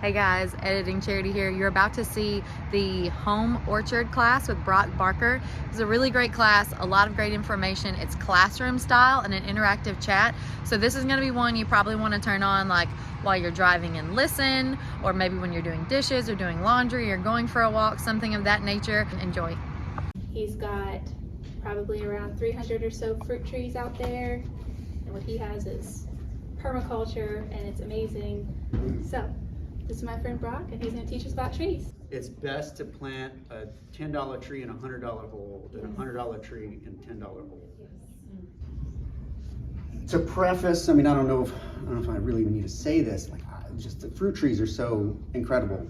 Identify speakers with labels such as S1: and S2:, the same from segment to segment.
S1: Hey guys, Editing Charity here. You're about to see the Home Orchard class with Brock Barker. It's a really great class, a lot of great information. It's classroom style and an interactive chat. So this is going to be one you probably want to turn on like while you're driving and listen, or maybe when you're doing dishes or doing laundry or going for a walk, something of that nature. Enjoy.
S2: He's got probably around 300 or so fruit trees out there, and what he has is permaculture, and it's amazing. So this is my friend Brock, and he's going to teach us about trees.
S3: It's best to plant a $10 tree in a $100 hole than a $100 tree in a $10 hole. To preface, I mean, I don't know if I really need to say this. Like, just the fruit trees are so incredible.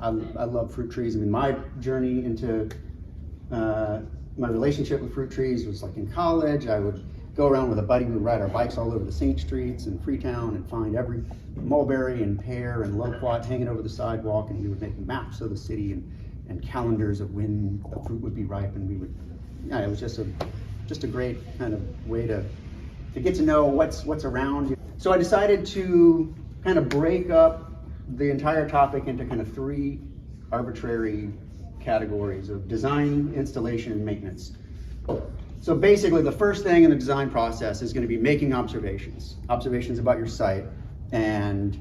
S3: I love fruit trees. I mean, my journey into my relationship with fruit trees was like in college. I would go around with a buddy. We would ride our bikes all over the Saint Streets in Freetown and find every mulberry and pear and loquat hanging over the sidewalk, and we would make maps of the city and calendars of when the fruit would be ripe, and we would, yeah, it was just a great kind of way to get to know what's around. So I decided to kind of break up the entire topic into kind of three arbitrary categories of design, installation, and maintenance. So basically the first thing in the design process is going to be making observations about your site, and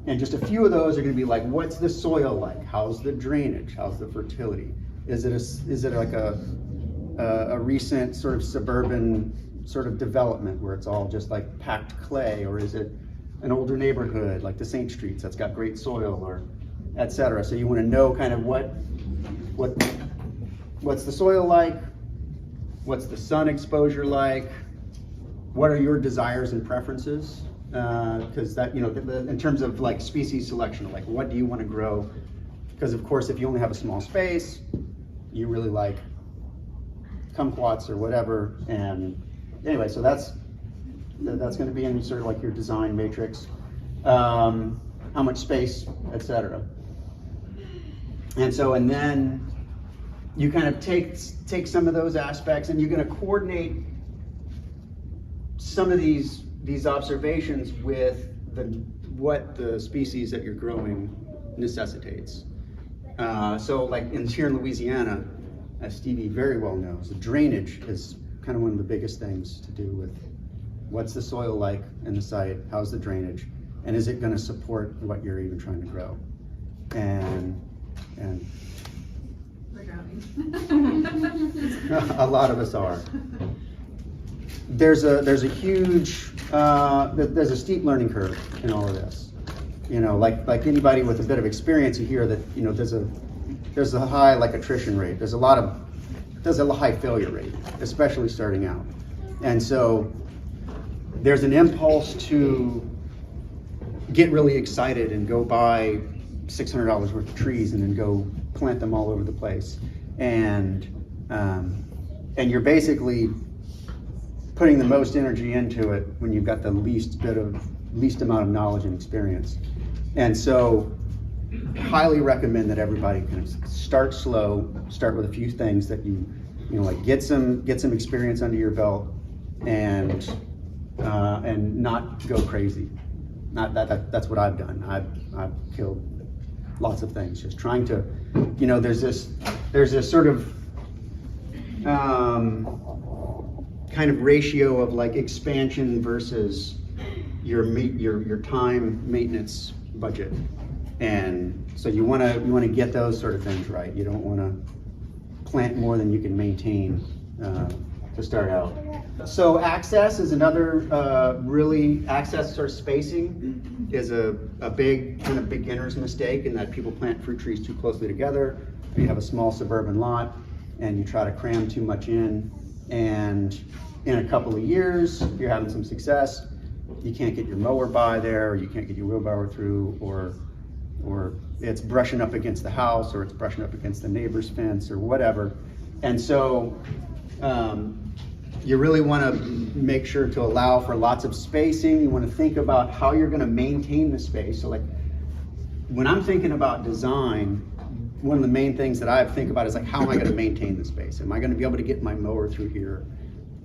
S3: just a few of those are going to be like, what's the soil like? How's the drainage? How's the fertility? Is it like a recent sort of suburban sort of development where it's all just like packed clay, or is it an older neighborhood like the Saint Streets that's got great soil, or etc. So you want to know kind of what's the soil like, what's the sun exposure like, what are your desires and preferences, because that, you know, in terms of like species selection, like what do you want to grow, because of course if you only have a small space, you really like kumquats or whatever. And anyway, so that's going to be in sort of like your design matrix, how much space, etc. And then you kind of take some of those aspects, and you're going to coordinate some of these observations with what the species that you're growing necessitates. So like here in Louisiana, as Stevie very well knows, the drainage is kind of one of the biggest things to do with what's the soil like in the site, how's the drainage, and is it going to support what you're even trying to grow. And a lot of us are. There's a huge there's a steep learning curve in all of this. You know, like anybody with a bit of experience, you hear that, you know, there's a high like attrition rate. There's a high failure rate, especially starting out. And so there's an impulse to get really excited and go buy $600 worth of trees and then go plant them all over the place. And you're basically putting the most energy into it when you've got the least amount of knowledge and experience. And so highly recommend that everybody kind of start slow, start with a few things that you know, like get some experience under your belt, and not go crazy. That's what I've done. I've killed lots of things just trying to, you know, there's this sort of kind of ratio of like expansion versus your time maintenance budget, and so you want to get those sort of things right. You don't want to plant more than you can maintain to start out. So access is another access sort of spacing is a big kind of beginner's mistake, in that people plant fruit trees too closely together. You have a small suburban lot and you try to cram too much in, and in a couple of years you're having some success, you can't get your mower by there, or you can't get your wheelbarrow through, or it's brushing up against the house, or it's brushing up against the neighbor's fence or whatever. And so you really want to make sure to allow for lots of spacing. You want to think about how you're going to maintain the space. So like when I'm thinking about design, one of the main things that I think about is like, how am I going to maintain the space? Am I going to be able to get my mower through here?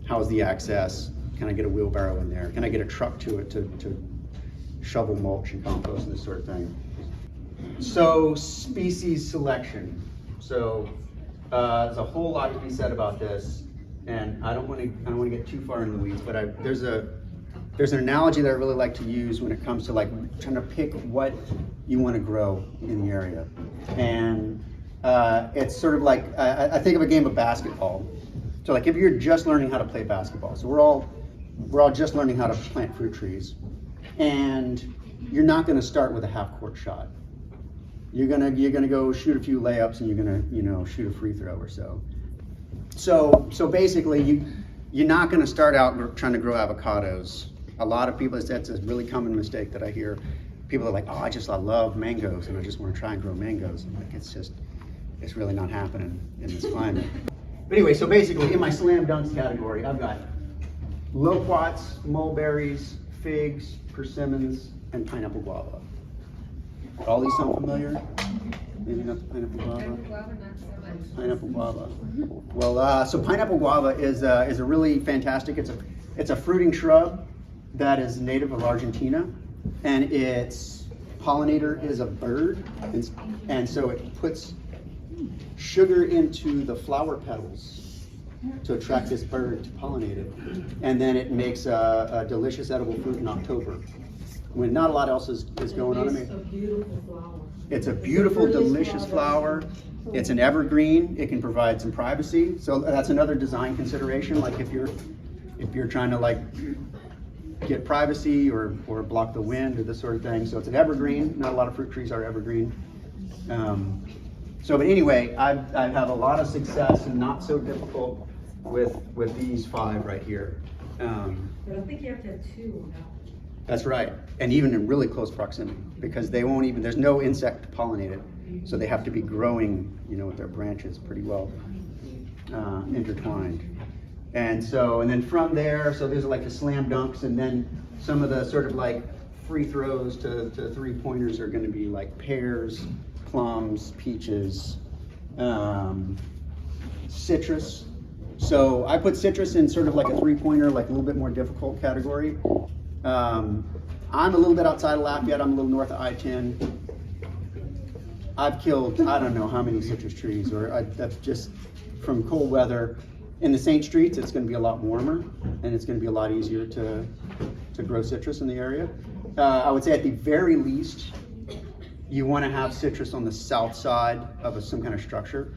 S3: How's the access? Can I get a wheelbarrow in there? Can I get a truck to it to shovel mulch and compost and this sort of thing? So species selection. So there's a whole lot to be said about this, and I don't want to get too far in the weeds, but there's an analogy that I really like to use when it comes to like trying to pick what you want to grow in the area, and it's sort of like I think of a game of basketball. So like if you're just learning how to play basketball, so we're all just learning how to plant fruit trees, and you're not going to start with a half-court shot. You're gonna go shoot a few layups, and you're gonna shoot a free throw or so. So basically, you're not gonna start out trying to grow avocados. A lot of people, that's a really common mistake that I hear. People are like, oh, I love mangoes, and I just want to try and grow mangoes. I'm like, it's really not happening in this climate. But anyway, so basically, in my slam dunks category, I've got loquats, mulberries, figs, persimmons, and pineapple guava. All these sound familiar? Maybe not the pineapple guava. Pineapple guava. Well, so pineapple guava is a really fantastic. It's a fruiting shrub that is native of Argentina, and its pollinator is a bird, and so it puts sugar into the flower petals to attract this bird to pollinate it, and then it makes a delicious edible fruit in October, when not a lot else is going on. I mean,
S4: it's a beautiful flower.
S3: It's a beautiful, delicious flower. It's an evergreen. It can provide some privacy. So that's another design consideration. Like if you're trying to like get privacy or block the wind or this sort of thing. So it's an evergreen. Not a lot of fruit trees are evergreen. But anyway, I have a lot of success and not so difficult with these 5 right here.
S4: But I think you have to have 2 now.
S3: That's right, and even in really close proximity, because they won't even, there's no insect to pollinate it, so they have to be growing, with their branches pretty well intertwined. And then from there, so there's like the slam dunks, and then some of the sort of like free throws to 3-pointers are going to be like pears, plums, peaches, citrus. So I put citrus in sort of like a 3-pointer, like a little bit more difficult category. I'm a little bit outside of Lafayette. I'm a little north of I-10. I've killed, I don't know how many citrus trees, that's just from cold weather. In the St. Streets, it's going to be a lot warmer, and it's going to be a lot easier to grow citrus in the area. I would say at the very least, you want to have citrus on the south side of some kind of structure,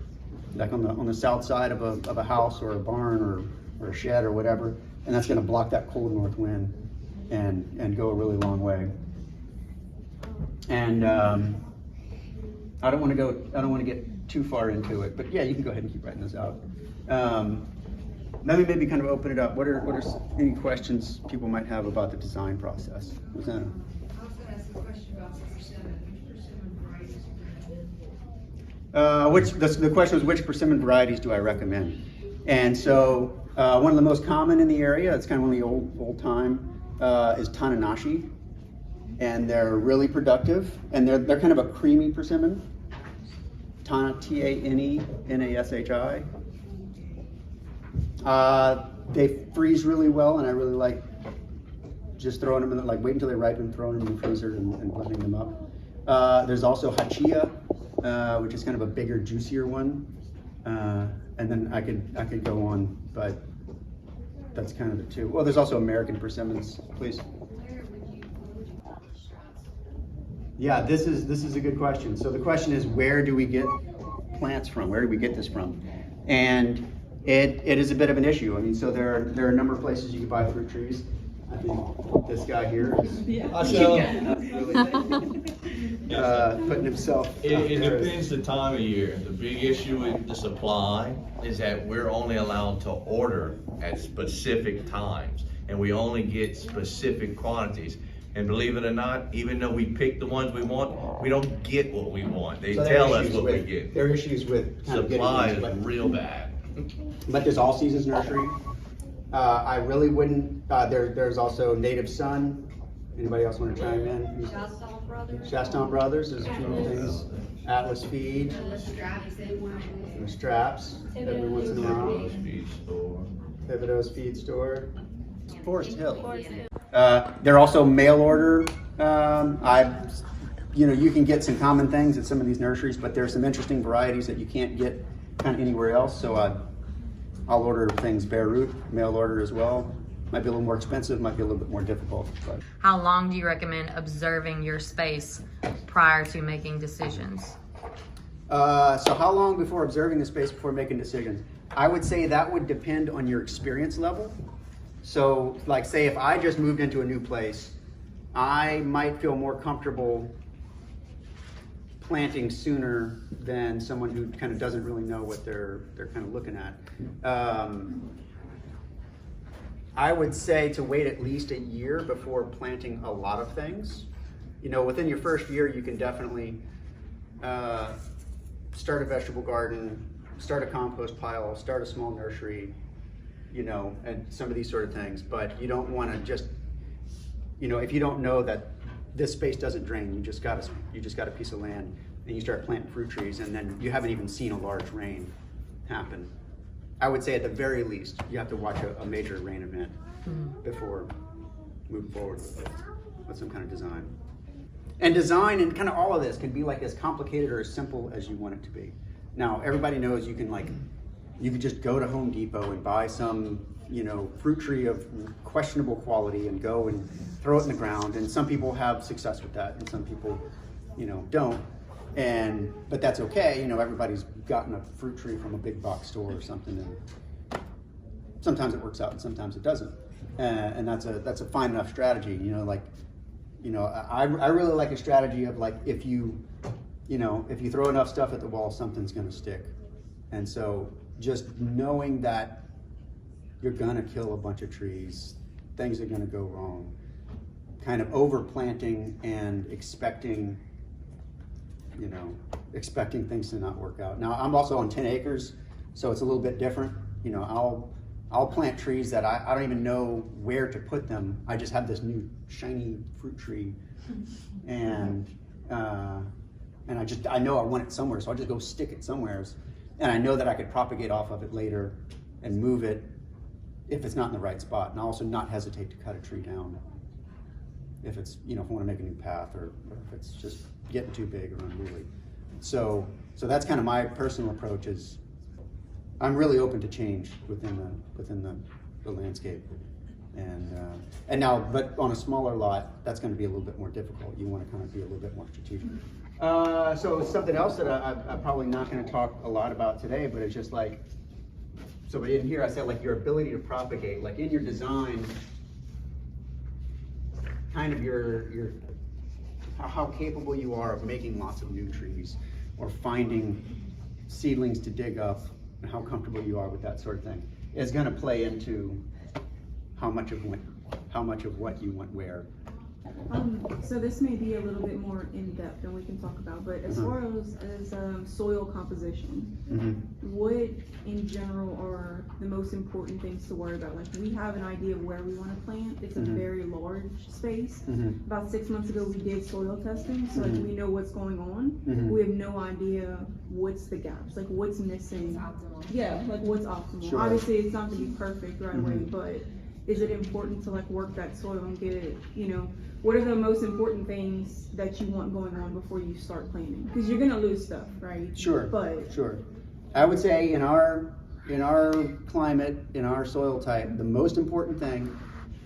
S3: like on the south side of a house or a barn or a shed or whatever, and that's going to block that cold north wind and go a really long way. And I don't want to get too far into it, but yeah, you can go ahead and keep writing this out. Let me maybe kind of open it up. What are any questions people might have about the design process? Rosanna?
S4: I was going to ask a question about persimmon. Which persimmon varieties do you recommend?
S3: The question was, which persimmon varieties do I recommend? And so one of the most common in the area, it's kind of one of the old time, is Tananashi, and they're really productive, and they're kind of a creamy persimmon. Tana, T-A-N-E-N-A-S-H-I. They freeze really well, and I really like just throwing them in, like wait until they ripen, throwing them in the freezer and blending them up. There's also Hachia, which is kind of a bigger, juicier one. And then I could go on, but that's kind of the 2. Well, there's also American persimmons, please. Yeah, this is a good question. So the question is, where do we get plants from? Where do we get this from? And it is a bit of an issue. I mean, so there are a number of places you can buy fruit trees. I think this guy here is putting himself.
S5: It depends the time of year. The big issue with the supply is that we're only allowed to order at specific times, and we only get specific quantities. And believe it or not, even though we pick the ones we want, we don't get what we want. They tell us what we get.
S3: There are issues with kind
S5: supply
S3: of
S5: is real bad.
S3: But there's all seasons nursery. I really wouldn't. There's also Native Sun. Anybody else want to chime in? Shaston Brothers. There's a few things. Atlas Feed. The Straps. Every once in a while. Thibodeau's Feed Store. Forest Hill. They're also mail order. you know, you can get some common things at some of these nurseries, but there's some interesting varieties that you can't get kind of anywhere else. So I'll order things bare root, mail order as well. Might be a little more expensive, might be a little bit more difficult. But
S1: How long do you recommend observing your space prior to making decisions?
S3: so how long before observing the space before making decisions? I would say that would depend on your experience level. So like say if I just moved into a new place, I might feel more comfortable planting sooner than someone who kind of doesn't really know what they're kind of looking at. I would say to wait at least a year before planting a lot of things. You know, within your first year, you can definitely start a vegetable garden, start a compost pile, start a small nursery, you know, and some of these sort of things. But you don't want to just, you know, if you don't know that this space doesn't drain, you just got a piece of land and you start planting fruit trees, and then you haven't even seen a large rain happen. I would say at the very least, you have to watch a major rain event before moving forward with some kind of design. And design and kind of all of this can be like as complicated or as simple as you want it to be. Now, everybody knows you can just go to Home Depot and buy some, you know, fruit tree of questionable quality and go and throw it in the ground. And some people have success with that and some people, you know, don't. But that's okay. You know, everybody's gotten a fruit tree from a big box store or something, and sometimes it works out and sometimes it doesn't. And that's a fine enough strategy. You know, like, you know, I really like a strategy of like, if you throw enough stuff at the wall, something's going to stick. And so just knowing that you're going to kill a bunch of trees, things are going to go wrong, kind of overplanting and expecting things to not work out. Now, I'm also on 10 acres, so it's a little bit different. You know, I'll plant trees that I don't even know where to put them. I just have this new shiny fruit tree, and I know I want it somewhere, so I'll just go stick it somewhere. And I know that I could propagate off of it later and move it if it's not in the right spot. And I'll also not hesitate to cut a tree down if it's, you know, if I want to make a new path, or if it's just getting too big or unruly. So that's kind of my personal approach. Is I'm really open to change within the landscape, and now, but on a smaller lot, that's going to be a little bit more difficult. You want to kind of be a little bit more strategic. So something else that I'm probably not going to talk a lot about today, but it's just like, so in here I said like your ability to propagate, like in your design, kind of your how capable you are of making lots of new trees or finding seedlings to dig up, and how comfortable you are with that sort of thing is going to play into how much of what you want where.
S6: So this may be a little bit more in depth than we can talk about, but as far as soil composition, what in general are the most important things to worry about? Like, we have an idea of where we want to plant. It's a very large space. About 6 months ago, we did soil testing, so like we know what's going on. We have no idea what's the gaps, like what's missing. Yeah, like what's optimal.
S3: Sure.
S6: Obviously, it's not going to be perfect right away, but is it important to like work that soil and get it, you know, what are the most important things that you want going on before you start planting? Because you're gonna lose stuff, right?
S3: Sure.
S6: But
S3: sure. I would say in our climate, in our soil type, the most important thing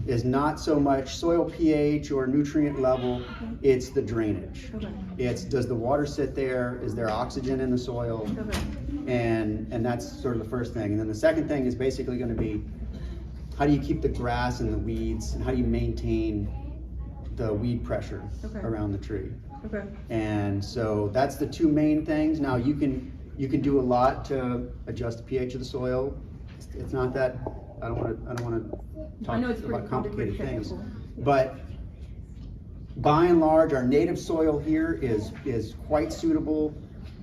S3: is not so much soil pH or nutrient level, it's the drainage.
S6: Okay.
S3: It's, does the water sit there? Is there oxygen in the soil?
S6: Okay.
S3: And that's sort of the first thing. And then the second thing is basically going to be, how do you keep the grass and the weeds, and how do you maintain the weed pressure around the tree?
S6: Okay.
S3: And so that's the two main things. Now you can do a lot to adjust the pH of the soil. It's not that, I don't want to talk about complicated things, but by and large, our native soil here is quite suitable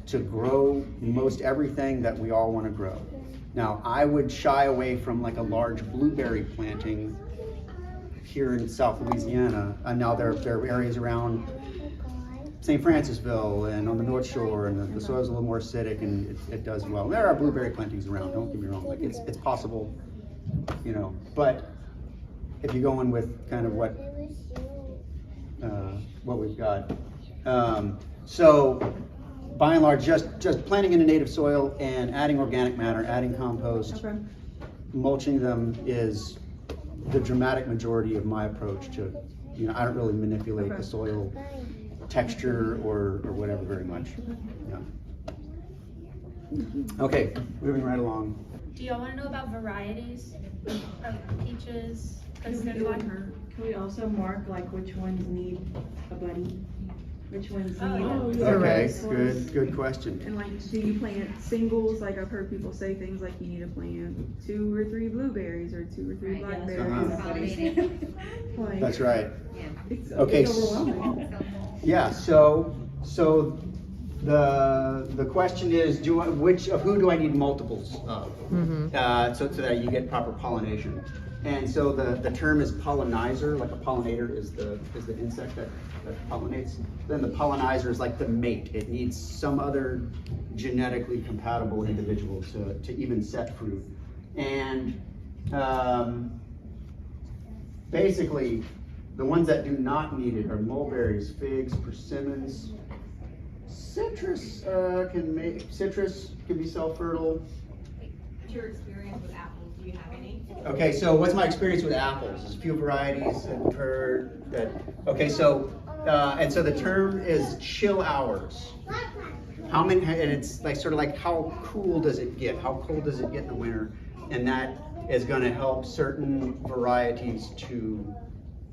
S3: to grow most everything that we all want to grow. Now, I would shy away from like a large blueberry planting here in South Louisiana. And now there are areas around St. Francisville and on the North Shore, and the soil's a little more acidic and it does well. There are blueberry plantings around, don't get me wrong, like it's possible, you know, but if you're going with kind of what we've got, So by and large, just planting in a native soil and adding organic matter, adding compost,
S6: Okay.
S3: mulching them is the dramatic majority of my approach to, I don't really manipulate
S6: Okay.
S3: the soil texture or whatever very much. Yeah. Okay, moving right along.
S2: Do y'all want to know about varieties of peaches? Because
S6: Can we
S2: there's
S6: do
S2: like
S6: it her?
S7: Can we also mark like which ones need a buddy? Which ones
S2: Oh,
S7: need?
S2: yeah.
S3: Okay,
S6: Correct.
S3: good question.
S6: And like, do you plant singles? Like I've heard people say things like you need to plant 2 or 3 blueberries or 2 or 3 blackberries. Like,
S3: That's right.
S6: It's,
S3: Okay,
S6: it's overwhelming.
S3: Yeah, so the question is, who do I need multiples of? So that you get proper pollination. And so the term is pollinizer, like a pollinator is the insect that pollinates. Then the pollinizer is like the mate. It needs some other genetically compatible individual to even set fruit. And basically, the ones that do not need it are mulberries, figs, persimmons. Citrus can be self-fertile.
S4: What's your experience with apples? Do you have any?
S3: Okay, so what's my experience with apples? There's a few varieties and heard that. Okay, so and so the term is chill hours. How many? And it's like sort of like how cool does it get? How cold does it get in the winter? And that is going to help certain varieties to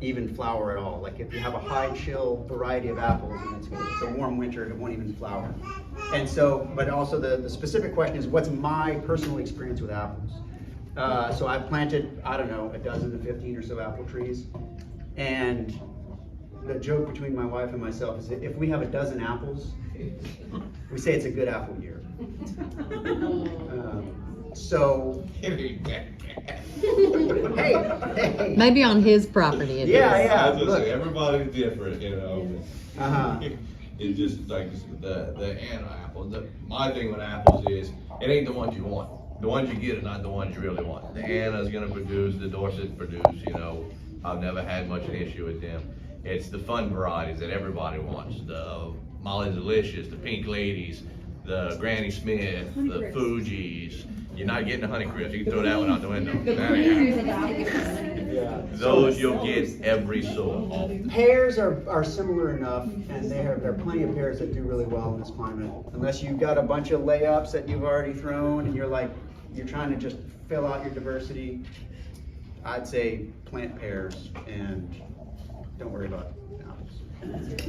S3: even flower at all. Like if you have a high chill variety of apples and it's a warm winter, it won't even flower. And so, but also the specific question is, what's my personal experience with apples? So I've planted, I don't know, a dozen to 15 or so apple trees. And the joke between my wife and myself is that if we have a dozen apples, we say it's a good apple year. So, hey.
S1: Maybe on his property it is.
S3: Yeah,
S5: I was gonna
S3: look.
S5: say, everybody's different,
S3: Uh-huh.
S5: It's just like the Anna apple. My thing with apples is, it ain't the ones you want. The ones you get are not the ones you really want. The Anna's gonna produce, the Dorset produce, I've never had much an issue with them. It's the fun varieties that everybody wants. The Molly Delicious, the Pink Ladies, the Granny Smith, the Fuji's. You're not getting the Honeycrisp. You can throw that one out the window.
S3: Yeah.
S5: Those you'll get every so often.
S3: Pears are similar enough, and there are plenty of pears that do really well in this climate. Unless you've got a bunch of layups that you've already thrown, and you're trying to just fill out your diversity, I'd say plant pears and don't worry about apples.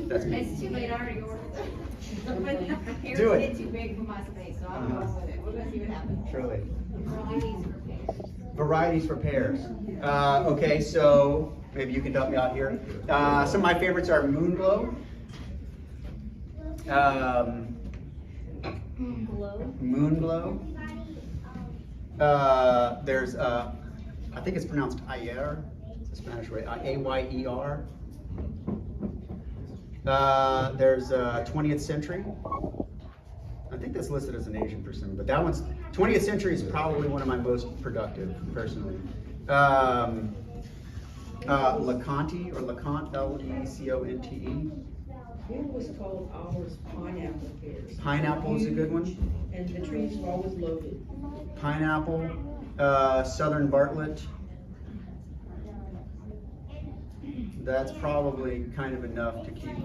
S3: That's me.
S4: It's too late, I already ordered them. My parents
S3: Do it.
S4: get too big for my space, so I'm going with it. We're gonna see what happens.
S3: Surely.
S4: Varieties for pears.
S3: Varieties for pears. Okay, so maybe you can help me out here. Some of my favorites are Moonglow. Moonglow. There's, I think it's pronounced Ayer. It's a Spanish way. Ayer. There's 20th Century. I think that's listed as an Asian persimmon, but that one's 20th Century is probably one of my most productive personally. Leconte or Leconte, Leconte.
S7: What was called ours pineapple pears.
S3: Pineapple is a good one.
S7: And the trees were always loaded.
S3: Pineapple, Southern Bartlett. That's probably kind of enough to keep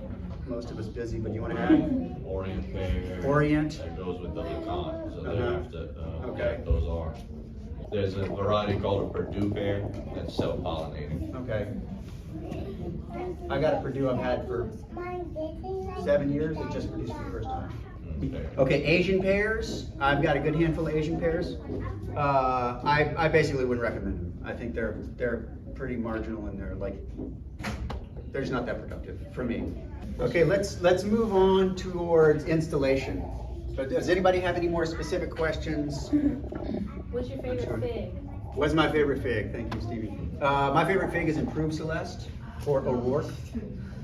S3: most of us busy, but you want to add?
S5: Orient pear.
S3: Orient.
S5: That goes with the Loquat, so
S3: Uh-huh.
S5: thereafter,
S3: Okay.
S5: those are. There's a variety called a Purdue pear that's self-pollinating.
S3: Okay. I got a Purdue I've had for 7 years. It just produced for the first time. Okay, Asian pears. I've got a good handful of Asian pears. I basically wouldn't recommend them. I think they're pretty marginal and they're just not that productive for me. Okay, let's move on towards installation. So does anybody have any more specific questions?
S2: What's your favorite fig?
S3: What's my favorite fig? Thank you, Stevie. My favorite fig is Improved Celeste or O'Rourke.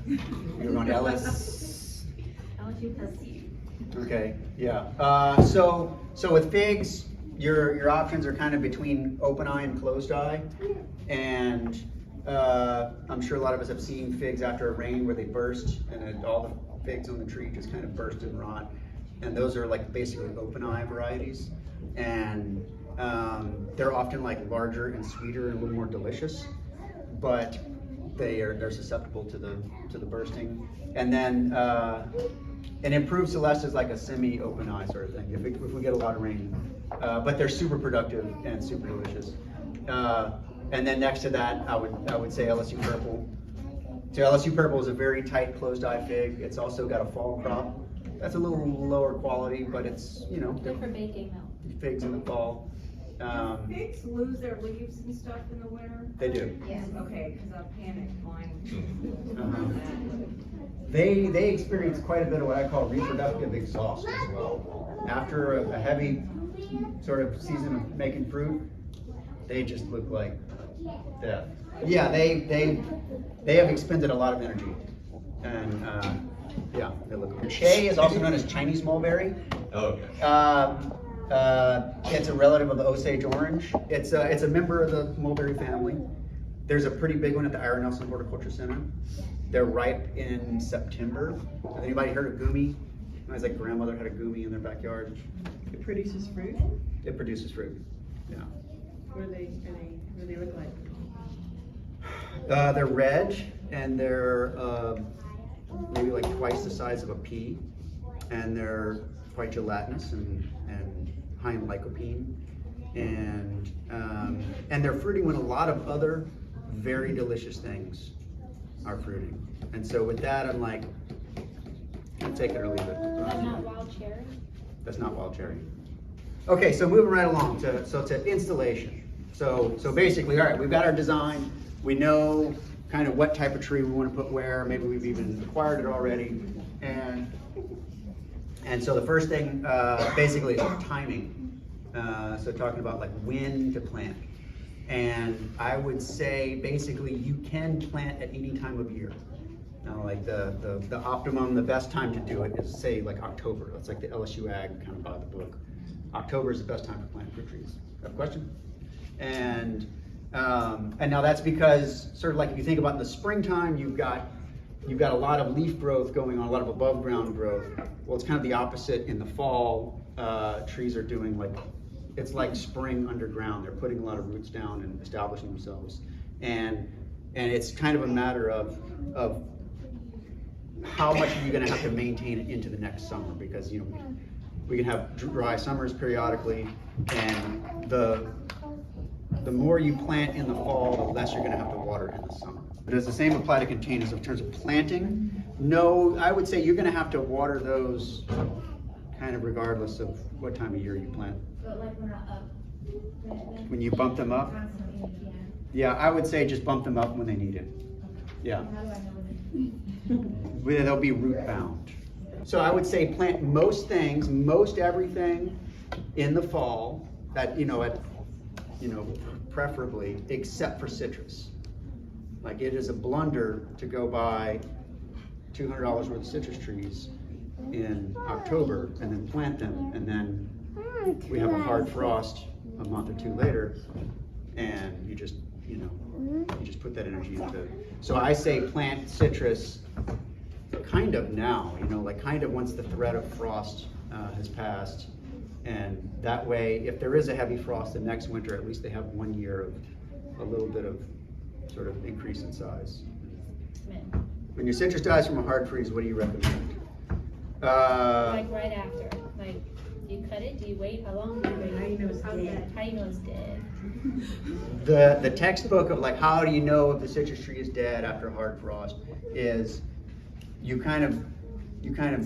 S3: You're going Ellis.
S2: LSU purple.
S3: Okay, yeah. So with figs, your options are kind of between open eye and closed eye, and I'm sure a lot of us have seen figs after a rain where they burst and all the figs on the tree just kind of burst and rot. And those are like basically open eye varieties. And they're often like larger and sweeter and a little more delicious, but they're susceptible to the bursting. And then an improved Celeste is like a semi-open eye sort of thing if we get a lot of rain. But they're super productive and super delicious. And then next to that, I would say LSU Purple. So LSU Purple is a very tight closed eye fig. It's also got a fall crop. That's a little lower quality, but it's, you know,
S2: Good for baking though.
S3: figs in the fall.
S7: Pigs lose their leaves and stuff in the winter?
S3: They do.
S7: Yes. Okay, because I panicked buying.
S3: Uh-huh. They experience quite a bit of what I call reproductive exhaust as well. After a heavy sort of season of making fruit, they just look like death. Yeah, they have expended a lot of energy, and yeah, they look good. Shea is also known as Chinese mulberry.
S5: Okay.
S3: It's a relative of the Osage orange. It's a member of the mulberry family. There's a pretty big one at the Ira Nelson Horticulture Center. They're ripe in September. Has anybody heard of Goumi? My grandmother had a Goumi in their backyard.
S7: It produces fruit?
S3: It produces fruit. Yeah.
S7: What do they look like?
S3: They're red, and they're maybe like twice the size of a pea, and they're quite gelatinous and high in lycopene, and they're fruiting when a lot of other very delicious things are fruiting. And so with that, I'm like, take it or leave it.
S2: That's not wild cherry.
S3: That's not wild cherry. Okay, so moving right along to installation. So basically, all right, we've got our design. We know kind of what type of tree we want to put where. Maybe we've even acquired it already. And so the first thing basically is timing. So talking about like when to plant. And I would say basically you can plant at any time of year. Now, like the optimum, the best time to do it is say like October. That's like the LSU Ag kind of by the book. October is the best time to plant fruit trees. Got a question? And now that's because sort of like if you think about in the springtime, you've got a lot of leaf growth going on, a lot of above ground growth. Well, it's kind of the opposite in the fall. Trees are doing it's like spring underground. They're putting a lot of roots down and establishing themselves. And it's kind of a matter of how much are you going to have to maintain it into the next summer, because we can have dry summers periodically, and the more you plant in the fall, the less you're going to have to water in the summer. Does the same apply to containers in terms of planting? No, I would say you're going to have to water those kind of regardless of what time of year you plant.
S8: But like we're not up.
S3: When you bump them up?
S8: Constantly,
S3: Yeah, I would say just bump them up when they need it. Yeah.
S8: How do I know when
S3: They'll be root bound. So I would say plant most things, most everything in the fall, preferably, except for citrus. Like, it is a blunder to go buy $200 worth of citrus trees in October and then plant them, and then we have a hard frost a month or two later, and you just put that energy into. So I say plant citrus kind of now, kind of once the threat of frost has passed, and that way, if there is a heavy frost the next winter, at least they have 1 year of a little bit of sort of increase in size. When your citrus dies from a hard freeze, what do you recommend?
S2: Like right after. Like, do you cut it? Do you wait? How long do you wait?
S7: How do you know it's dead?
S2: How do you know it's dead?
S3: The textbook of like how do you know if the citrus tree is dead after hard frost is you kind of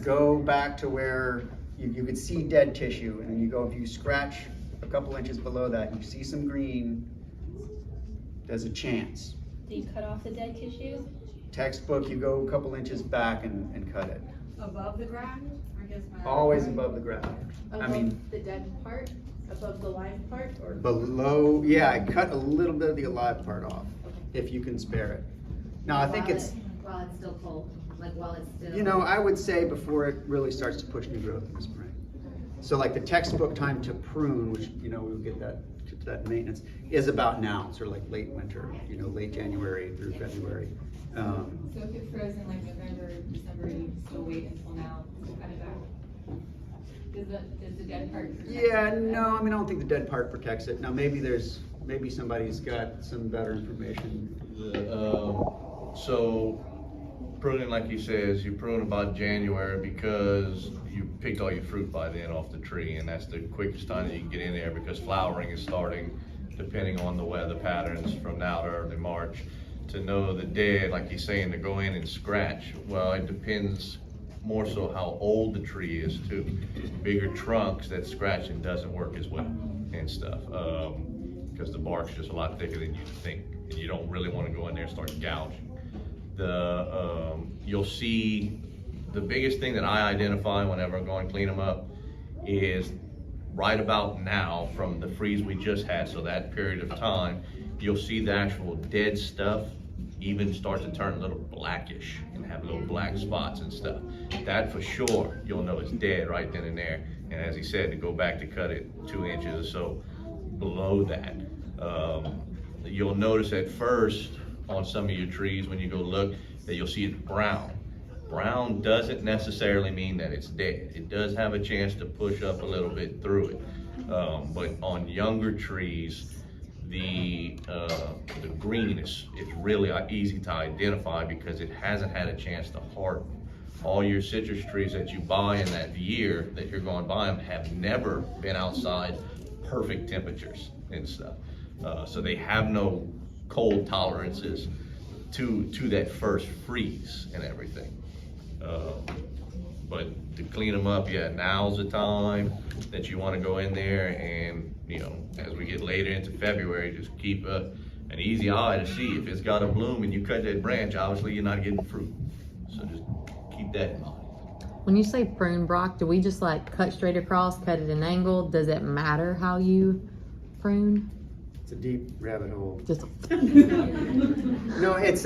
S3: go back to where you could see dead tissue, and you go, if you scratch a couple inches below that, you see some green, there's a chance.
S2: Do you cut off the dead tissue?
S3: Textbook, you go a couple inches back and cut it.
S7: Above the ground? I guess
S3: Always above the ground.
S9: The dead part, above the live part, or?
S3: Below, yeah, I cut a little bit of the alive part off, if you can spare it. Now, I think it's,
S8: while it's still cold, like while it's still.
S3: I would say before it really starts to push new growth in the spring. So like the textbook time to prune, which, we'll get that maintenance, is about now, sort of like late winter, late January through February.
S10: So if it froze in like November, December, you still wait until now to cut it back? Does the dead part protect
S3: Yeah,
S10: it?
S3: no, I mean, I don't think the dead part protects it. Now, maybe somebody's got some better information.
S5: So pruning, like he says, you prune about January because you picked all your fruit by then off the tree, and that's the quickest time that you can get in there because flowering is starting, depending on the weather patterns, from now to early March. To know the dead, like he's saying, to go in and scratch, well, it depends more so how old the tree is too. Bigger trunks, that scratching doesn't work as well and stuff, because the bark's just a lot thicker than you think, and you don't really want to go in there and start gouging. You'll see the biggest thing that I identify whenever I go and clean them up is right about now, from the freeze we just had, so that period of time, you'll see the actual dead stuff even start to turn a little blackish and have little black spots and stuff. That for sure, you'll know it's dead right then and there. And as he said, to go back to cut it 2 inches or so below that. You'll notice at first on some of your trees when you go look that you'll see it's brown. Brown doesn't necessarily mean that it's dead. It does have a chance to push up a little bit through it. But on younger trees, the green is really easy to identify because it hasn't had a chance to harden. All your citrus trees that you buy in that year that you're going to buy them have never been outside perfect temperatures and stuff. So they have no cold tolerances to that first freeze and everything. But to clean them up, yeah, now's the time that you want to go in there and, you know, as we get later into February, just keep an easy eye to see if it's got a bloom and you cut that branch, obviously you're not getting fruit. So just keep that in mind.
S1: When you say prune, Brock, do we just like cut straight across, cut at an angle? Does it matter how you prune?
S3: It's a deep rabbit hole.
S1: Just
S3: No, it's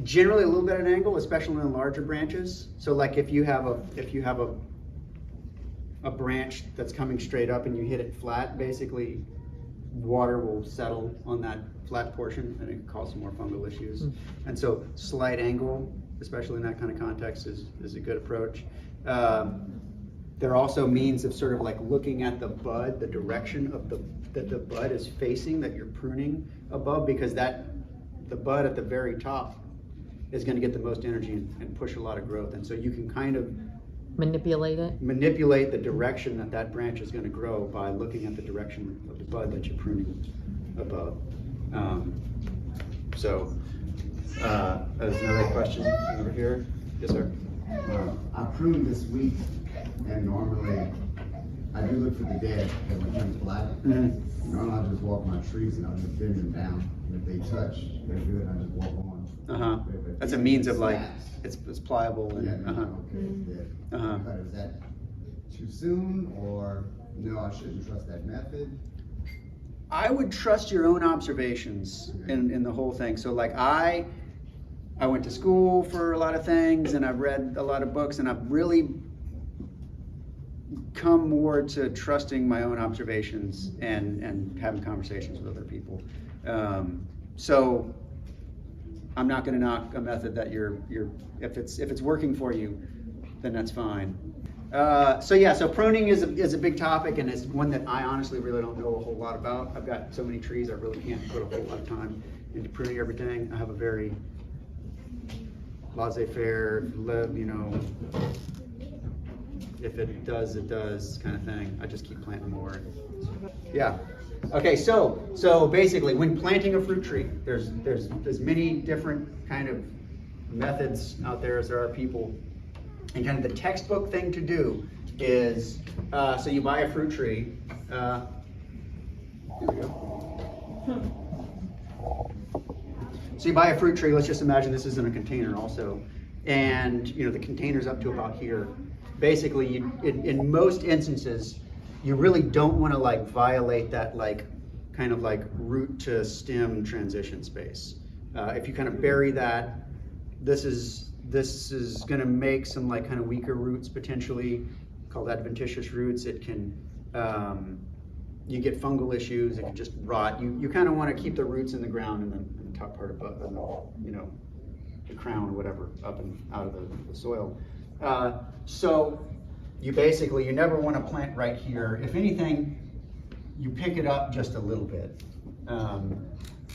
S3: generally a little bit at an angle, especially in larger branches. So like if you have a branch that's coming straight up and you hit it flat, basically water will settle on that flat portion and it can cause some more fungal issues. And so slight angle, especially in that kind of context, is a good approach. There are also means of sort of like looking at the bud, the direction of that the bud is facing, that you're pruning above, because the bud at the very top is going to get the most energy and push a lot of growth. And so you can kind of manipulate the direction that branch is going to grow by looking at the direction of the bud that you're pruning above. There's another question over here. Yes, sir.
S11: I pruned this week, and normally I do look for the dead that when it turns black.
S3: Mm-hmm.
S11: Normally I just walk my trees and I'll just bend them down. And if they touch, they're good. I just walk on.
S3: That's a means of like it's pliable and
S11: But is that too soon, or no? I shouldn't trust that method.
S3: I would trust your own observations in the whole thing. So like I went to school for a lot of things and I've read a lot of books and I've really come more to trusting my own observations and having conversations with other people. So I'm not going to knock a method that if it's working for you, then that's fine. So pruning is a big topic, and it's one that I honestly really don't know a whole lot about. I've got so many trees, I really can't put a whole lot of time into pruning everything. I have a very laissez-faire, if it does, it does kind of thing. I just keep planting more. Yeah. Okay, so basically, when planting a fruit tree, there's many different kind of methods out there as there are people. And kind of the textbook thing to do is, so you buy a fruit tree. Here we go. So you buy a fruit tree. Let's just imagine this is in a container also, and the container's up to about here. Basically, in most instances, you really don't want to like violate that kind of root to stem transition space. If you kind of bury that, this is going to make some kind of weaker roots potentially, called adventitious roots. It can, you get fungal issues. It can just rot. You kind of want to keep the roots in the ground in the top part of the crown or whatever up and out of the soil. So you basically, you never want to plant right here. If anything, you pick it up just a little bit.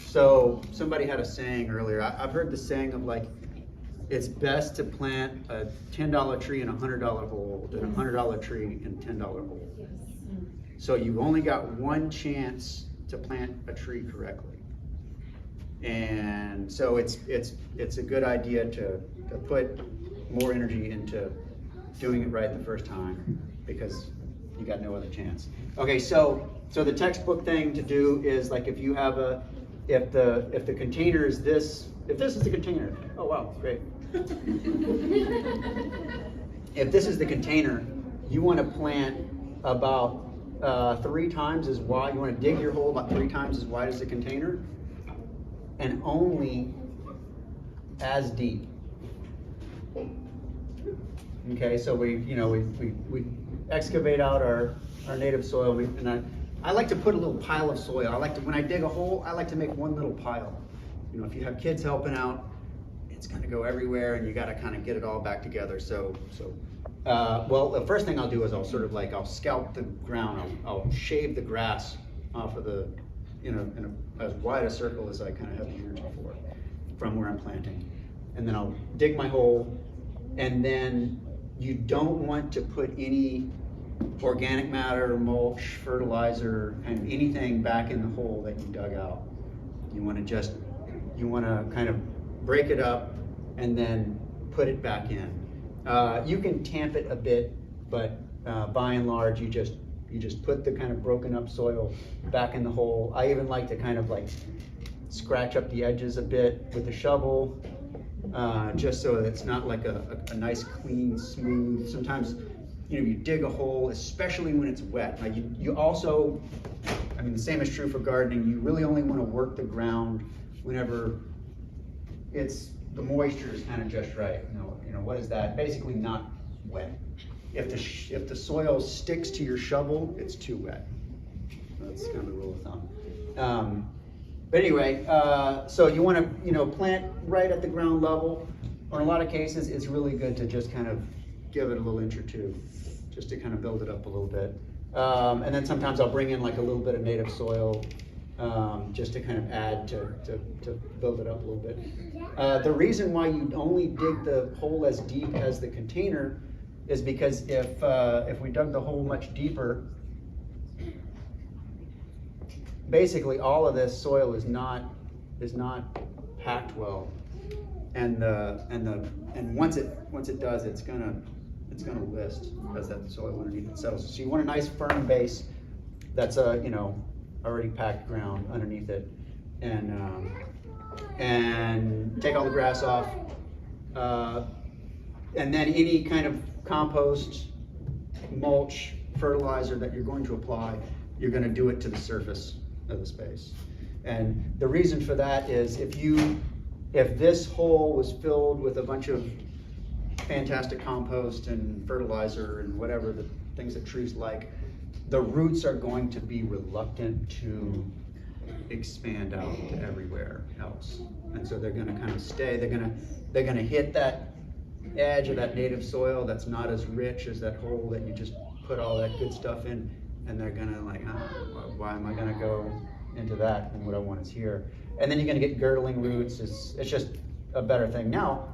S3: So somebody had a saying earlier. I've heard the saying of like, it's best to plant a $10 tree in a $100 hole than a $100 tree in a $10 hole. So you've only got one chance to plant a tree correctly. And so it's a good idea to put more energy into doing it right the first time, because you got no other chance. Okay, so the textbook thing to do is like, if you have if the container is this, if this is the container, oh wow, great. If this is the container, you want to plant about 3 times as wide. You want to dig your hole about 3 times as wide as the container, and only as deep. Okay, so we excavate out our native soil, and I like to put a little pile of soil. I like to, when I dig a hole, I like to make one little pile. You know, if you have kids helping out, it's gonna go everywhere, and you gotta kind of get it all back together. Well, the first thing I'll do is I'll scalp the ground. I'll shave the grass off of the, in as wide a circle as I kind of have the energy for, from where I'm planting. And then I'll dig my hole, and then you don't want to put any organic matter, mulch, fertilizer, kind of anything back in the hole that you dug out. You want to kind of break it up and then put it back in. You can tamp it a bit, but by and large, you just put the kind of broken up soil back in the hole. I even like to kind of like scratch up the edges a bit with the shovel, just so that it's not like a nice, clean, smooth. Sometimes, you dig a hole, especially when it's wet. Now you also, the same is true for gardening. You really only want to work the ground whenever the moisture is kind of just right. What is that? Basically not wet. If the soil sticks to your shovel, it's too wet. That's kind of the rule of thumb. But anyway, so you want to plant right at the ground level. Or in a lot of cases, it's really good to just kind of give it a little inch or two, just to kind of build it up a little bit. And then sometimes I'll bring in like a little bit of native soil, just to kind of add to build it up a little bit. The reason why you only dig the hole as deep as the container is because if we dug the hole much deeper, basically all of this soil is not packed well, and once it does, it's gonna list as that soil underneath it settles. So you want a nice firm base that's already packed ground underneath it, and take all the grass off, and then any kind of compost, mulch, fertilizer that you're going to apply, you're going to do it to the surface of the space. And the reason for that is if this hole was filled with a bunch of fantastic compost and fertilizer and whatever the things that trees like, the roots are going to be reluctant to expand out to everywhere else, and so they're going to kind of stay. They're going to hit that edge of that native soil that's not as rich as that hole that you just put all that good stuff in, and they're going to like, why am I going to go into that when what I want is here? And then you're going to get girdling roots. It's just a better thing. Now,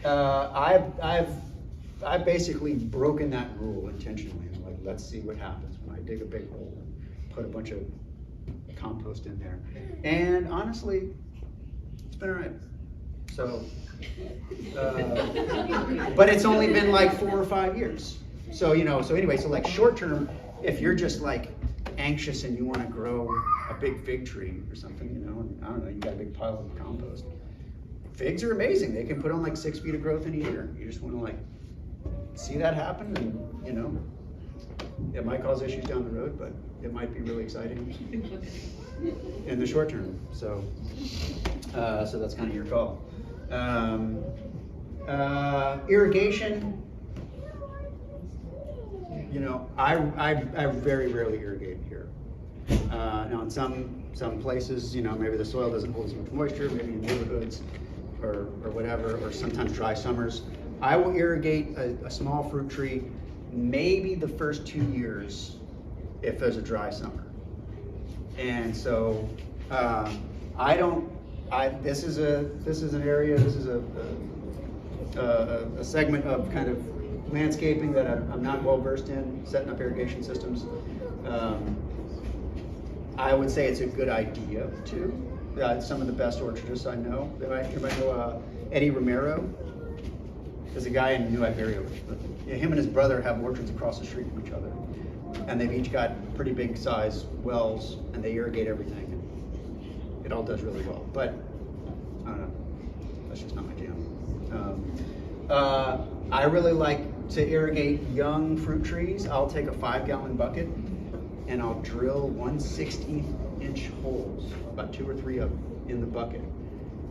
S3: I've basically broken that rule intentionally. I'm like, let's see what happens when I dig a big hole and put a bunch of compost in there. And honestly, it's been all right. So, but it's only been like 4 or 5 years. So, so like short term, if you're just like anxious and you want to grow a big fig tree or something, and I don't know, you got a big pile of compost. Figs are amazing. They can put on like 6 feet of growth in a year. You just want to like see that happen, and it might cause issues down the road, but it might be really exciting in the short term. So that's kind of your call. Irrigation. I very rarely irrigate here. Now in some places, you know, maybe the soil doesn't hold as much moisture, maybe in neighborhoods or whatever, or sometimes dry summers. I will irrigate a small fruit tree maybe the first 2 years if there's a dry summer. And so this is an area, this is a segment of kind of landscaping that I'm not well versed in, setting up irrigation systems. I would say it's a good idea too. Some of the best orchardists I know. Everybody know Eddie Romero? There's a guy in New Iberia. Him and his brother have orchards across the street from each other. And they've each got pretty big size wells, and they irrigate everything. And it all does really well. But I don't know, that's just not my jam. I really like to irrigate young fruit trees. I'll take a 5-gallon bucket and I'll drill 1/16-inch holes, about 2 or 3 of them in the bucket.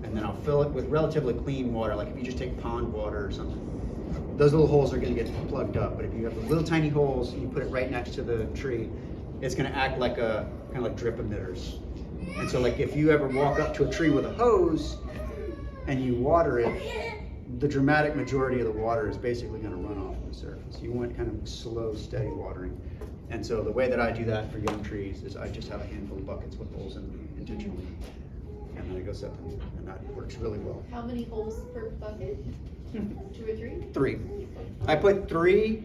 S3: And then I'll fill it with relatively clean water, like if you just take pond water or something. Those little holes are gonna get plugged up, but if you have the little tiny holes and you put it right next to the tree, it's gonna act like kind of like drip emitters. And so like if you ever walk up to a tree with a hose and you water it, the dramatic majority of the water is basically gonna run off the surface. You want kind of slow, steady watering. And so the way that I do that for young trees is I just have a handful of buckets with holes in them intentionally. And then I go set them, and that works really well.
S9: How many holes per bucket? 2 or 3?
S3: 3. I put 3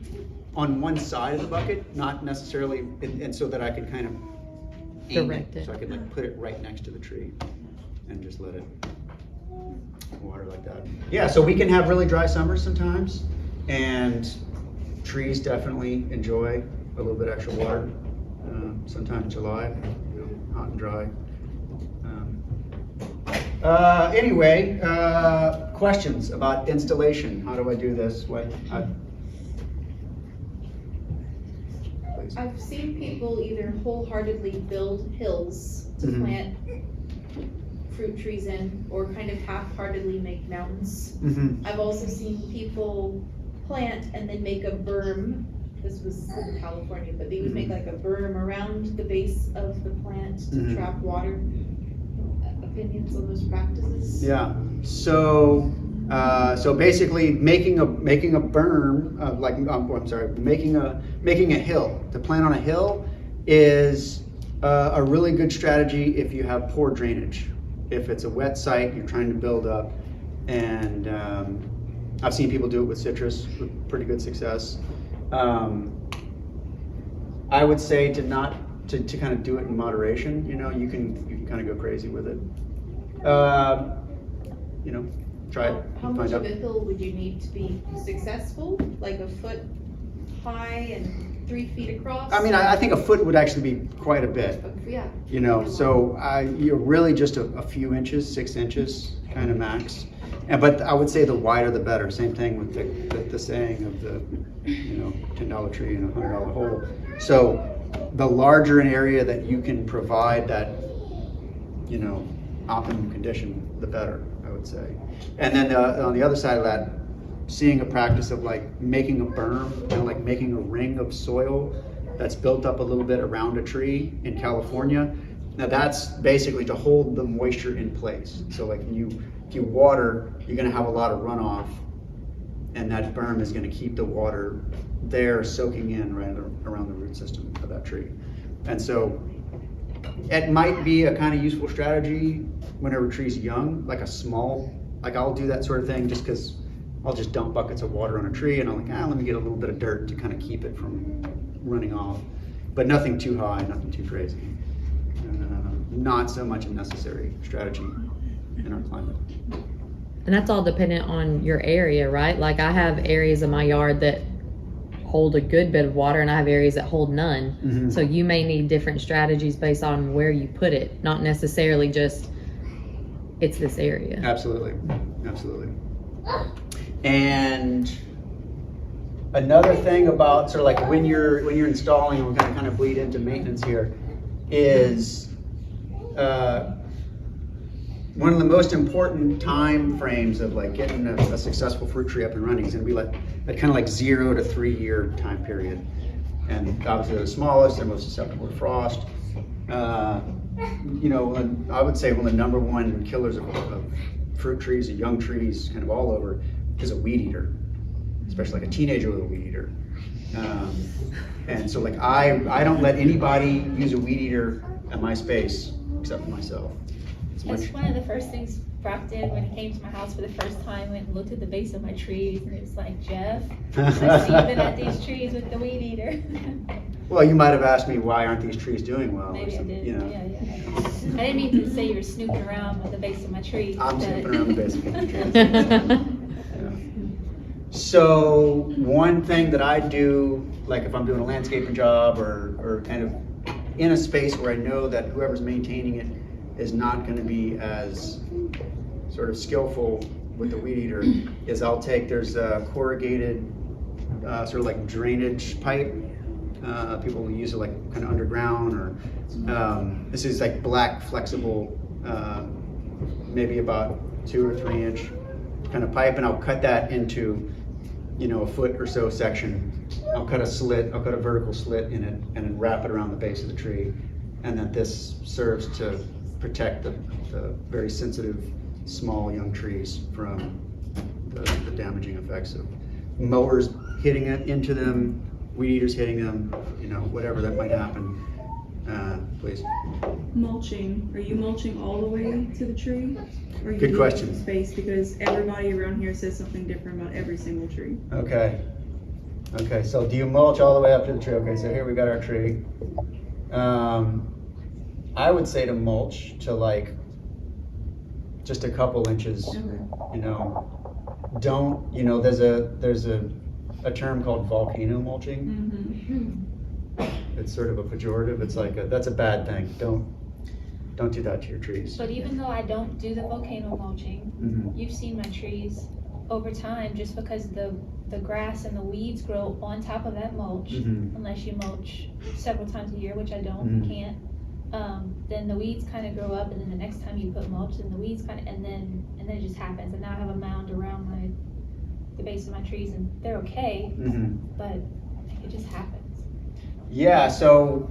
S3: on one side of the bucket, not necessarily, and so that I can kind of aim
S1: Direct it.
S3: So I can like put it right next to the tree and just let it water like that. Yeah, so we can have really dry summers sometimes, and trees definitely enjoy a little bit extra water. Sometimes July, you know, hot and dry. Anyway, questions about installation. How do I do this? Please.
S9: I've seen people either wholeheartedly build hills to
S3: Mhm.
S9: plant fruit trees in, or kind of half-heartedly make mountains.
S3: Mm-hmm.
S9: I've also seen people plant and then make a berm. This was in California, but they would make like a berm around the base of the plant to
S3: Mhm.
S9: trap water. Opinions on those practices?
S3: Yeah. So basically, making a berm, making a hill. To plant on a hill is a really good strategy if you have poor drainage. If it's a wet site, you're trying to build up, and I've seen people do it with citrus with pretty good success. I would say to kind of do it in moderation. You know, you can kind of go crazy with it. You know, try it.
S9: How much of a hill would you need to be successful? Like a foot high and 3 feet across?
S3: I mean, I think a foot would actually be quite a bit.
S9: Yeah.
S3: You know, so you're really just a few inches, 6 inches, kind of max. But I would say the wider the better. Same thing with the saying of the, you know, $10 tree and $100 hole. So the larger an area that you can provide that, you know, optimum condition, the better, I would say. And then on the other side of that, seeing a practice of like making a berm, kind of like making a ring of soil that's built up a little bit around a tree in California. Now that's basically to hold the moisture in place. So like if you water, you're gonna have a lot of runoff, and that berm is gonna keep the water there soaking in right around the root system of that tree. And so it might be a kind of useful strategy whenever a tree's young, like I'll do that sort of thing just because I'll just dump buckets of water on a tree and I'm like, let me get a little bit of dirt to kind of keep it from running off. But nothing too high, nothing too crazy. Not so much a necessary strategy in our climate.
S1: And that's all dependent on your area, right? Like I have areas of my yard that hold a good bit of water and I have areas that hold none.
S3: Mm-hmm. So
S1: you may need different strategies based on where you put it, not necessarily just it's this area.
S3: Absolutely. And another thing about sort of like when you're installing, we're gonna kind of bleed into maintenance here, is one of the most important time frames of like getting a successful fruit tree up and running is gonna be like that kind of like 0 to 3 year time period. And obviously they're the smallest, they're most susceptible to frost. You know, and I would say one of the number one killers of fruit trees and young trees kind of all over is a weed eater, especially like a teenager with a weed eater. And so like I don't let anybody use a weed eater at my space except for myself.
S2: That's one of the first things Brock did when he came to my house for the first time, went and looked at the base of my trees, and it was like, Jeff, I see you've been at these trees with the weed eater.
S3: Well, you might have asked me why aren't these trees doing well?
S2: Maybe I did,
S3: You know.
S2: yeah. I didn't mean to say you were snooping around with the base of my tree.
S3: I'm snooping around the base of my tree. So one thing that I do, like if I'm doing a landscaping job or kind of in a space where I know that whoever's maintaining it is not going to be as sort of skillful with the weed eater, is I'll take, there's a corrugated sort of like drainage pipe. People will use it like kind of underground, or this is like black flexible, maybe about 2 or 3 inch kind of pipe, and I'll cut that into, you know, a foot or so section. I'll cut a slit, I'll cut a vertical slit in it and then wrap it around the base of the tree. And then this serves to protect the very sensitive small young trees from the damaging effects of mowers hitting it into them, weed eaters hitting them, you know, whatever that might happen. Please.
S6: Mulching, are you mulching all the way to the tree? Or are you
S3: Good
S6: leaving
S3: question.
S6: some space, because everybody around here says something different about every single tree.
S3: Okay. Okay, so do you mulch all the way up to the tree? Okay, so here we got our tree. I would say to mulch to like just a couple inches, you know. Don't, you know, there's a term called volcano mulching. It's sort of a pejorative. It's like that's a bad thing. Don't do that to your trees.
S2: But even though I don't do the volcano mulching, you've seen my trees over time, just because the grass and the weeds grow on top of that mulch, unless you mulch several times a year, which I don't, can't. Then the weeds kind of grow up, and then the next time you put mulch, then the weeds kind of, and then it just happens. And now I have a mound around the base of my trees, and they're okay, but it just happens.
S3: Yeah, so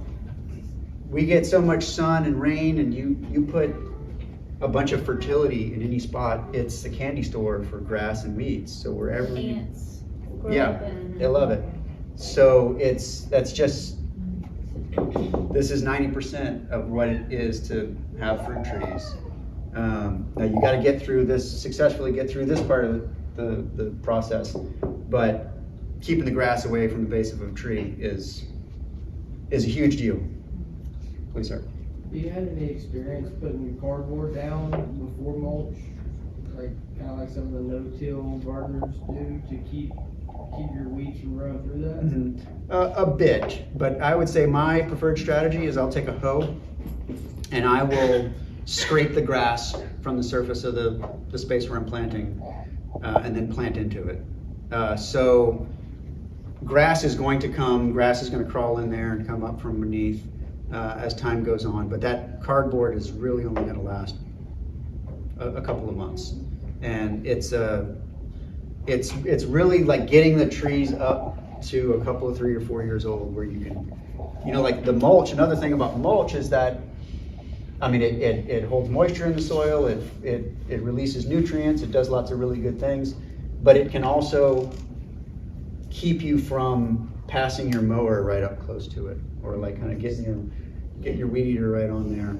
S3: we get so much sun and rain, and you put a bunch of fertility in any spot, it's the candy store for grass and weeds. So wherever
S2: Ants grow
S3: yeah,
S2: up in.
S3: they love it. So this is 90% of what it is to have fruit trees. Now you got to successfully get through this part of the process, but keeping the grass away from the base of a tree is a huge deal. Please, sir.
S12: Do you have any experience putting your cardboard down before mulch? Like, kind of like some of the no-till gardeners do to keep your weeds from growing through that?
S3: A bit, but I would say my preferred strategy is I'll take a hoe and I will scrape the grass from the surface of the space where I'm planting, and then plant into it. So grass is going to crawl in there and come up from beneath as time goes on, but that cardboard is really only going to last a couple of months. And it's really like getting the trees up to a couple of 3 or 4 years old, where you can, you know, like the mulch. Another thing about mulch is that, I mean, it holds moisture in the soil, it releases nutrients, it does lots of really good things, but it can also keep you from passing your mower right up close to it, or like kind of getting your weed eater right on there.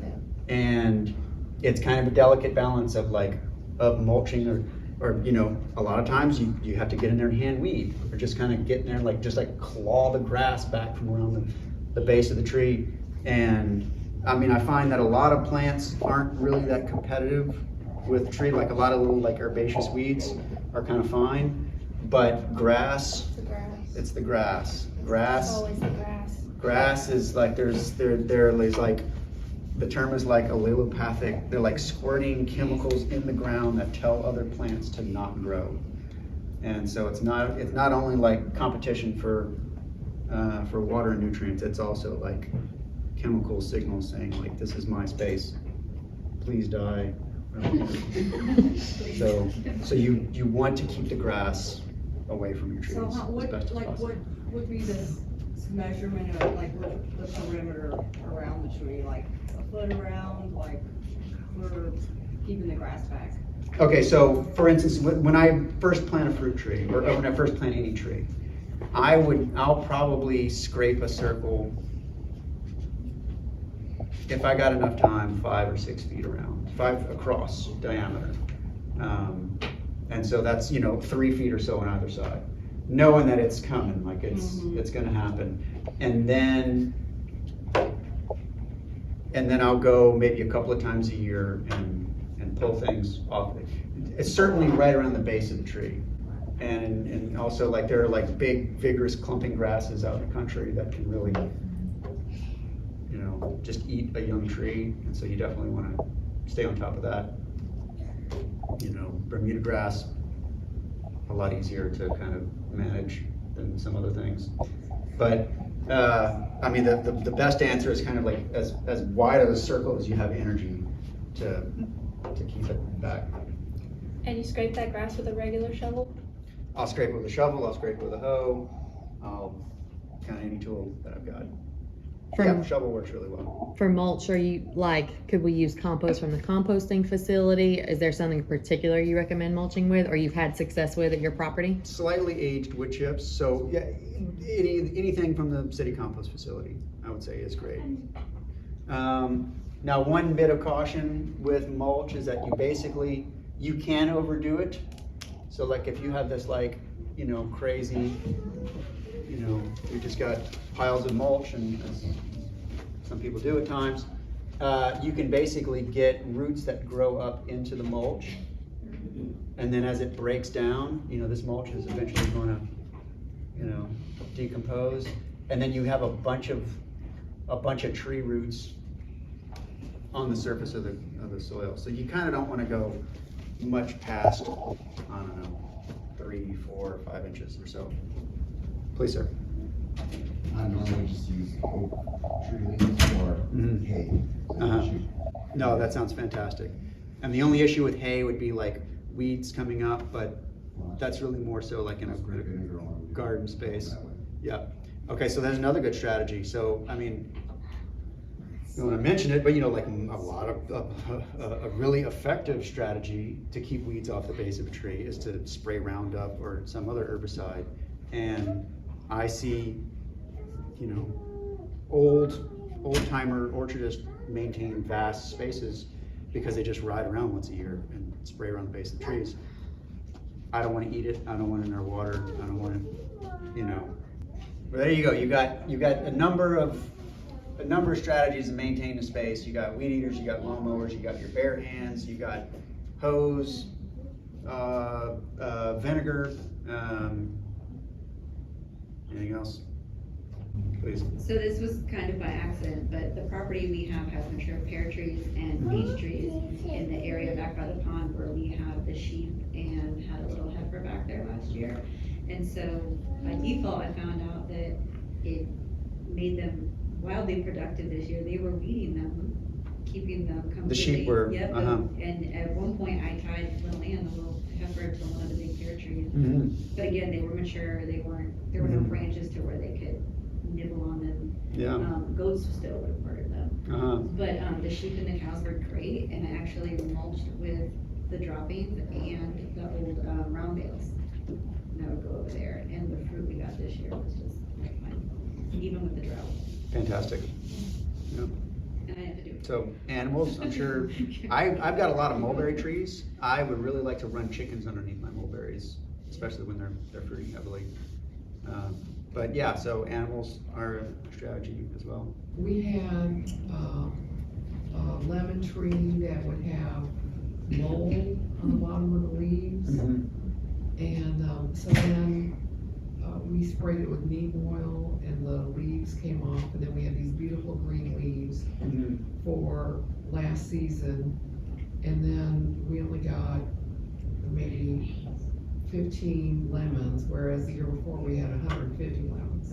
S3: And it's kind of a delicate balance of mulching, or you know, a lot of times you have to get in there and hand weed, or just kind of get in there and just claw the grass back from around the base of the tree. And I mean, I find that a lot of plants aren't really that competitive with tree, like a lot of little herbaceous weeds are kind of fine, but grass, it's the grass.
S2: It's always the grass.
S3: Grass is like, there's like, the term is like allelopathic. They're like squirting chemicals in the ground that tell other plants to not grow. And so it's not only like competition for water and nutrients, it's also like chemical signals saying like, this is my space, please die. So you want to keep the grass away from your trees
S4: So
S3: as best as possible.
S4: what would be the
S7: measurement of like the perimeter around the tree, like a foot around, like for keeping the grass back?
S3: Okay, so for instance, when I first plant a fruit tree, or when I first plant any tree, I'll probably scrape a circle, if I got enough time, 5 or 6 feet around, 5 across diameter. And so that's, 3 feet or so on either side, knowing that it's coming, like it's gonna happen. And then I'll go maybe a couple of times a year and pull things off. It's certainly right around the base of the tree. And also, like, there are like big, vigorous clumping grasses out in the country that can really, just eat a young tree. And so you definitely want to stay on top of that. Bermuda grass, a lot easier to kind of manage than some other things. But the best answer is kind of like as wide of a circle as you have energy to keep it back.
S2: And you scrape that grass with a regular shovel?
S3: I'll scrape it with a shovel, I'll scrape it with a hoe, kind of any tool that I've got. Shovel works really well.
S1: For mulch, could we use compost from the composting facility? Is there something particular you recommend mulching with, or you've had success with at your property?
S3: Slightly aged wood chips, so yeah, anything from the city compost facility, I would say is great. Now, one bit of caution with mulch is that you can overdo it. So like if you have this crazy, you just got piles of mulch, and as some people do at times, you can basically get roots that grow up into the mulch. And then as it breaks down, this mulch is eventually going to, decompose. And then you have a bunch of tree roots on the surface of the soil. So you kind of don't want to go much past, 3, 4, 5 inches or so. Please, sir.
S11: I normally just use oak tree leaves or hay.
S3: No, that sounds fantastic. And the only issue with hay would be like weeds coming up, but that's really more so like in a garden space. Yeah. Okay, so there's another good strategy. So, I don't want to mention it, but a really effective strategy to keep weeds off the base of a tree is to spray Roundup or some other herbicide. And I see, old-timer orchardists maintain vast spaces because they just ride around once a year and spray around the base of the trees. I don't want to eat it. I don't want it in our water. I don't want it, But there you go. You got a number of strategies to maintain the space. You got weed eaters, you got lawnmowers, you got your bare hands, you got hose, vinegar, anything else? Please.
S8: So this was kind of by accident, but the property we have has mature pear trees and peach trees in the area back by the pond where we have the sheep and had a little heifer back there last year. And so by default, I found out that it made them wildly productive this year. They were weeding them, keeping them completely.
S3: The sheep were,
S8: Yep, and at one point I tied little Ann, the little heifer, to one of the big pear trees. But again, they were mature, there were no branches to where they could nibble on them.
S3: Yeah.
S8: Goats still would have murdered them. But the sheep and the cows were great, and I actually mulched with the droppings and the old round bales. And I would go over there, and the fruit we got this year was just fine, even with the drought.
S3: Fantastic. Yep.
S8: And I had to do it.
S3: So animals, I'm sure, I've got a lot of mulberry trees. I would really like to run chickens underneath my mulberries, especially when they're fruiting heavily. But yeah, so animals are a strategy as well.
S4: We had a lemon tree that would have mold on the bottom of the leaves. And so then we sprayed it with neem oil and the leaves came off, and then we had these beautiful green leaves for last season. And then we only got maybe 15 lemons, whereas the year before we had 150 lemons.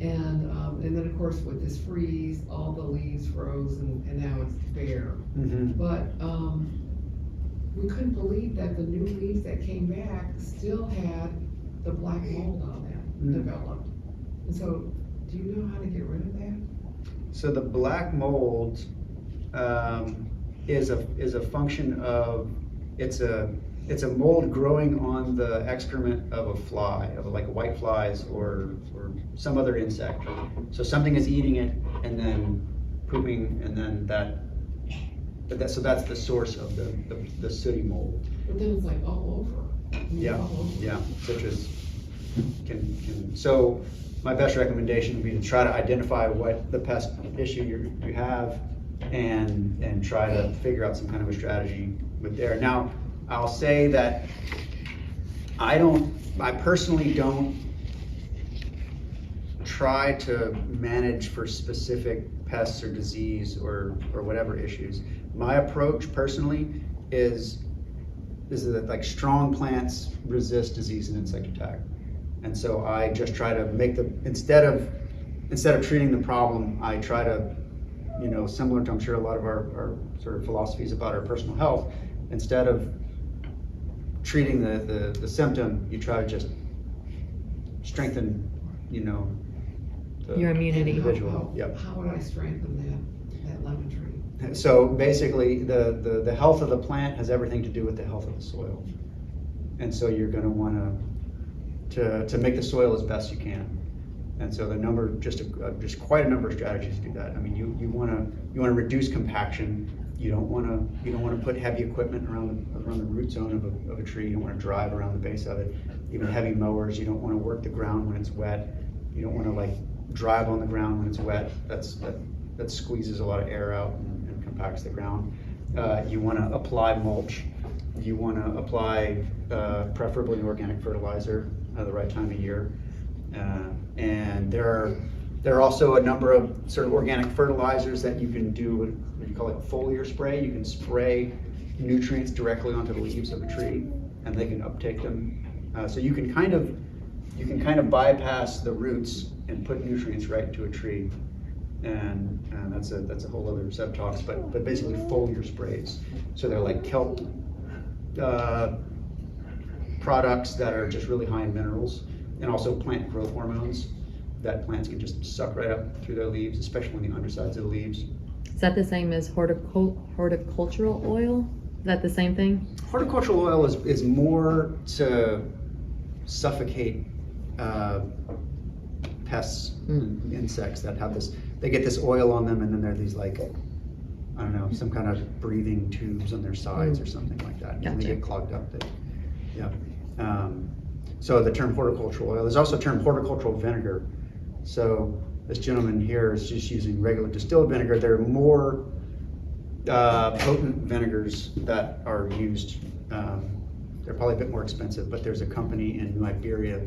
S4: And then of course with this freeze, all the leaves froze and now it's bare. But we couldn't believe that the new leaves that came back still had the black mold on them developed. And so, do you know how to get rid of that?
S3: So the black mold is a function of, it's a mold growing on the excrement of a fly, of like white flies or some other insect. So something is eating it and then pooping, and then so that's the source of the sooty mold.
S4: But then it's like all over.
S3: Yeah,
S4: All over.
S3: yeah, citrus so my best recommendation would be to try to identify what the pest issue you have and try to figure out some kind of a strategy with there. Now, I'll say that I personally don't try to manage for specific pests or disease or whatever issues. My approach personally is that like strong plants resist disease and insect attack. And so I just try to make instead of treating the problem, I try to, similar to I'm sure a lot of our sort of philosophies about our personal health, instead of treating the symptom, you try to just strengthen,
S1: Your immunity.
S3: Individual. Yep.
S4: How would I strengthen that lemon tree?
S3: So basically, the health of the plant has everything to do with the health of the soil. And so you're gonna wanna to make the soil as best you can. And so just quite a number of strategies to do that. I mean, you wanna reduce compaction. You don't wanna put heavy equipment around the root zone of a tree. You don't wanna drive around the base of it. Even heavy mowers, you don't wanna work the ground when it's wet. You don't wanna like drive on the ground when it's wet. That squeezes a lot of air out and compacts the ground. You wanna apply mulch. You wanna apply preferably an organic fertilizer at the right time of year. And there are also a number of sort of organic fertilizers that you can do what you call like a foliar spray. You can spray nutrients directly onto the leaves of a tree, and they can uptake them. So you can kind of bypass the roots and put nutrients right into a tree, and that's a whole other set of talks. But basically foliar sprays. So they're like kelp products that are just really high in minerals, and also plant growth hormones that plants can just suck right up through their leaves, especially on the undersides of the leaves.
S1: Is that the same as horticultural oil? Is that the same thing?
S3: Horticultural oil is more to suffocate pests and insects that have this. They get this oil on them, and then there are these like, I don't know, some kind of breathing tubes on their sides or something like that. And they get clogged up. So the term horticultural oil. There's also a term horticultural vinegar. So this gentleman here is just using regular distilled vinegar. There are more potent vinegars that are used. They're probably a bit more expensive, but there's a company in New Iberia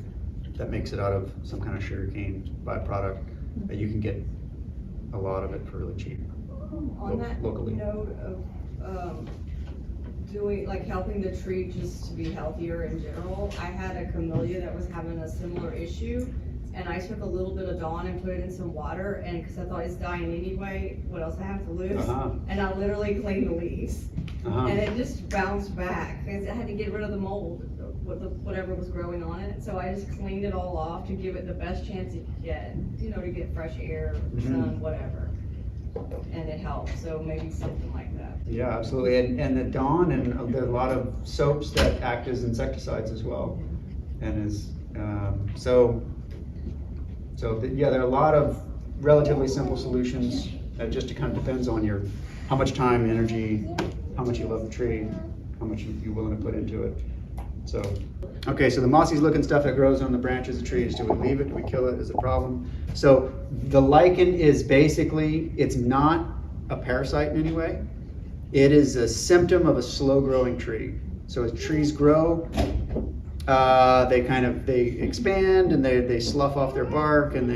S3: that makes it out of some kind of sugarcane byproduct that you can get a lot of it for really cheap
S7: On that
S3: locally.
S7: note of helping the tree just to be healthier in general, I had a camellia that was having a similar issue, and I took a little bit of Dawn and put it in some water, and because I thought it's dying anyway, what else I have to lose? And I literally cleaned the leaves, and it just bounced back because I had to get rid of the mold, whatever was growing on it. So I just cleaned it all off to give it the best chance it could get, to get fresh air, sun, whatever. And it helps, so maybe something like that.
S3: Yeah, absolutely. And the Dawn, and there are a lot of soaps that act as insecticides as well. And there are a lot of relatively simple solutions. It just kind of depends on how much time, energy, how much you love the tree, how much you're willing to put into it. So, okay, so the mossy looking stuff that grows on the branches of trees, do we leave it? Do we kill it? Is it a problem? So the lichen is basically, it's not a parasite in any way. It is a symptom of a slow growing tree. So as trees grow, they expand and they slough off their bark, and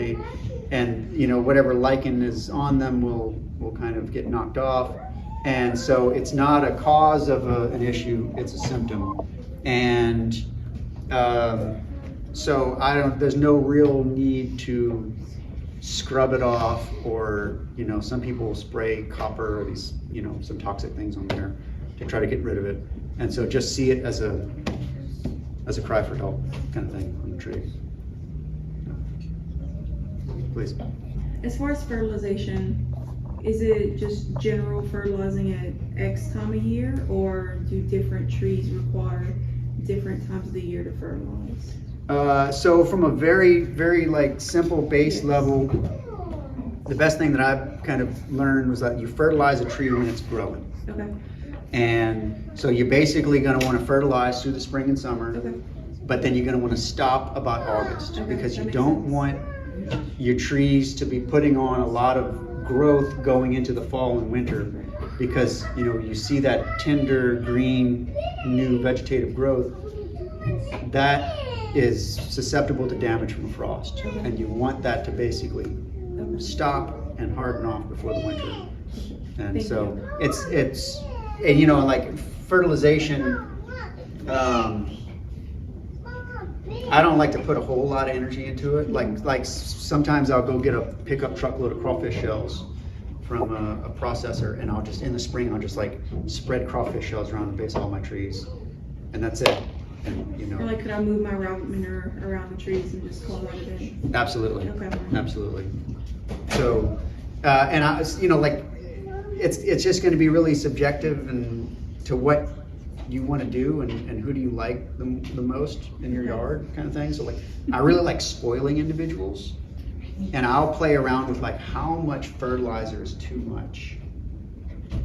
S3: whatever lichen is on them will kind of get knocked off. And so it's not a cause of an issue, it's a symptom. And so there's no real need to scrub it off, or some people will spray copper or these some toxic things on there to try to get rid of it. And so just see it as a cry for help kind of thing on the tree. Please.
S6: As far as fertilization, is it just general fertilizing at X time of year, or do different trees require different times of the year to fertilize?
S3: So from a very, very like simple base
S6: Yes.
S3: level, the best thing that I've kind of learned was that you fertilize a tree when it's growing.
S6: Okay,
S3: And so you're basically gonna wanna fertilize through the spring and summer,
S6: okay,
S3: but then you're gonna wanna stop about August,
S6: Okay,
S3: because you
S6: that makes
S3: don't
S6: sense.
S3: want your trees to be putting on a lot of growth going into the fall and winter, because, you know, you see that tender green new vegetative growth, that is susceptible to damage from frost, and you want that to basically stop and harden off before the winter. And
S6: Thank
S3: so it's and you know, like fertilization, I don't like to put a whole lot of energy into it. Like sometimes I'll go get a pickup truckload of crawfish shells from a processor, and I'll just in the spring I'll just like spread crawfish shells around the base of all my trees, and that's it. And you
S6: or
S3: know,
S6: like could I move my rabbit manure around the trees and just call it a day?
S3: absolutely,
S6: Okay.
S3: absolutely. So, and I, you know, like it's just going to be really subjective and to what you want to do and who do you like the most in your yard kind of thing. So like I really like spoiling individuals, and I'll play around with like how much fertilizer is too much,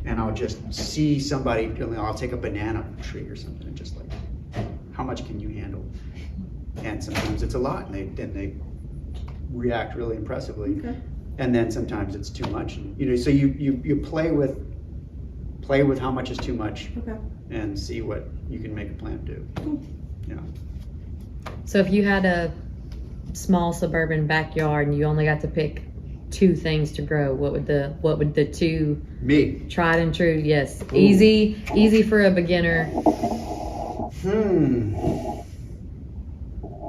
S3: and I'll just see somebody, I'll take a banana tree or something and just like, how much can you handle? And sometimes it's a lot, and they react really impressively.
S6: Okay.
S3: And then sometimes it's too much. And, you know, so you play with how much is too much,
S6: Okay.
S3: and see what you can make a plant do.
S6: Cool.
S3: Yeah.
S1: So if you had a small suburban backyard and you only got to pick 2 things to grow, what would the 2
S3: Me.
S1: tried and true? Yes,
S3: Ooh.
S1: easy for a beginner.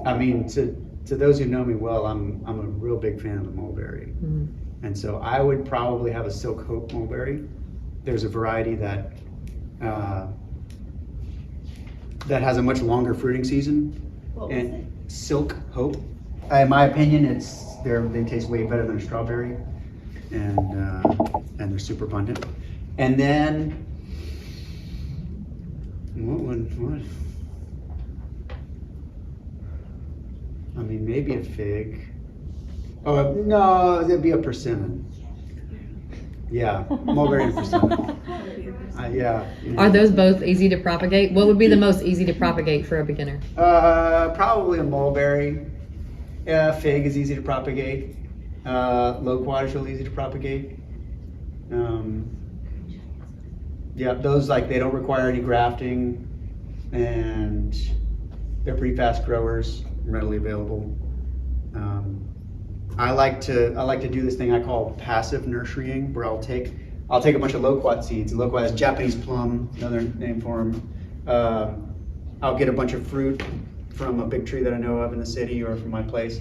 S3: I mean, to those who know me well, I'm a real big fan of the mulberry.
S1: Mhm.
S3: And so I would probably have a Silk Hope mulberry. There's a variety that that has a much longer fruiting season.
S9: What was
S3: And
S9: it?
S3: Silk Hope. In my opinion, they taste way better than a strawberry, and they're super abundant. And then what? I mean, maybe a fig. Oh no, it'd be a persimmon. Yeah, mulberry and persimmon. Yeah.
S1: Are those both easy to propagate? What would be the most easy to propagate for a beginner?
S3: Probably a mulberry. Fig is easy to propagate. Loquat is really easy to propagate. Yeah, those like they don't require any grafting, and they're pretty fast growers, readily available. I like to do this thing I call passive nurserying, where I'll take a bunch of loquat seeds. Loquat is Japanese plum, another name for them. I'll get a bunch of fruit from a big tree that I know of in the city or from my place,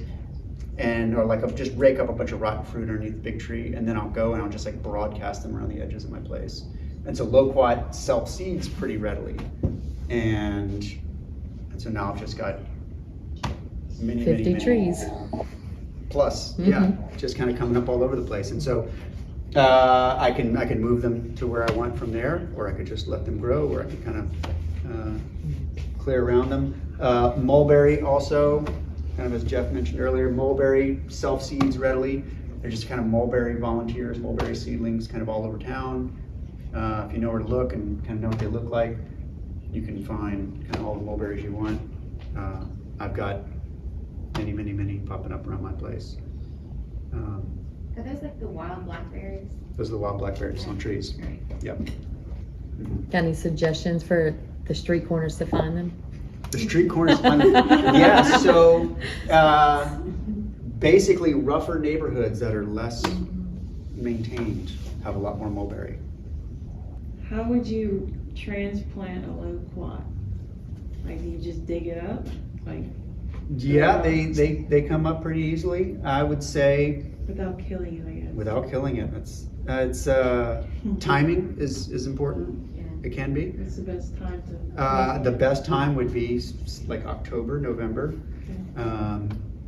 S3: or just rake up a bunch of rotten fruit underneath the big tree, and then I'll go and I'll just like broadcast them around the edges of my place. And so loquat self-seeds pretty readily, and so now I've just got many
S1: 50 trees.
S3: plus,
S1: Mm-hmm.
S3: yeah, just kind of coming up all over the place. And so I can move them to where I want from there, or I could just let them grow, or I could kind of clear around them. Mulberry also, kind of as Jeff mentioned earlier, mulberry self-seeds readily. They're just kind of mulberry volunteers, mulberry seedlings kind of all over town. If you know where to look and kind of know what they look like, you can find kind of all the mulberries you want. I've got many popping up around my place.
S8: Are those like the wild blackberries?
S3: Those are the wild blackberries on trees.
S8: Right.
S3: Yep.
S1: Got any suggestions for the street corners to find them?
S3: The street corners. Yeah. So basically, rougher neighborhoods that are less maintained have a lot more mulberry.
S6: How would you transplant a loquat? Like, do you just dig it up? Like,
S3: Yeah, they come up pretty easily. I would say
S6: without killing it, I guess.
S3: without killing it. It's timing is important. It can be.
S6: What's the best time to?
S3: The best time would be like October, November.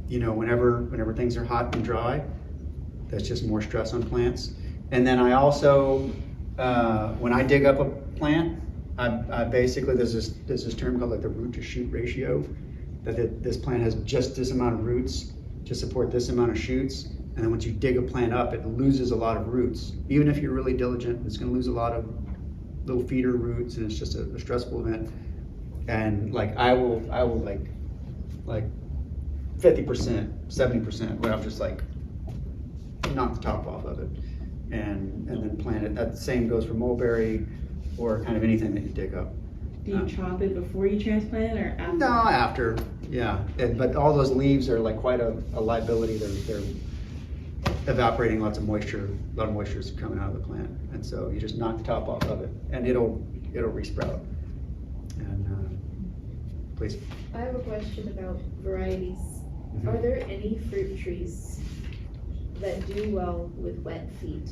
S3: you know, whenever things are hot and dry, that's just more stress on plants. And then I also, when I dig up a plant, I basically, there's this term called like the root to shoot ratio, that this plant has just this amount of roots to support this amount of shoots. And then once you dig a plant up, it loses a lot of roots. Even if you're really diligent, it's gonna lose a lot of little feeder roots, and it's just a stressful event. And like I will like 50%, 70%, where I'm just like knock the top off of it and then plant it. That same goes for mulberry or kind of anything that you dig up.
S6: Do you chop it before you transplant it or after?
S3: No, after, yeah. But all those leaves are like quite a liability. They're evaporating lots of moisture. A lot of moisture is coming out of the plant, and so you just knock the top off of it, and it'll resprout. And please.
S9: I have a question about varieties. Are there any fruit trees that do well with wet feet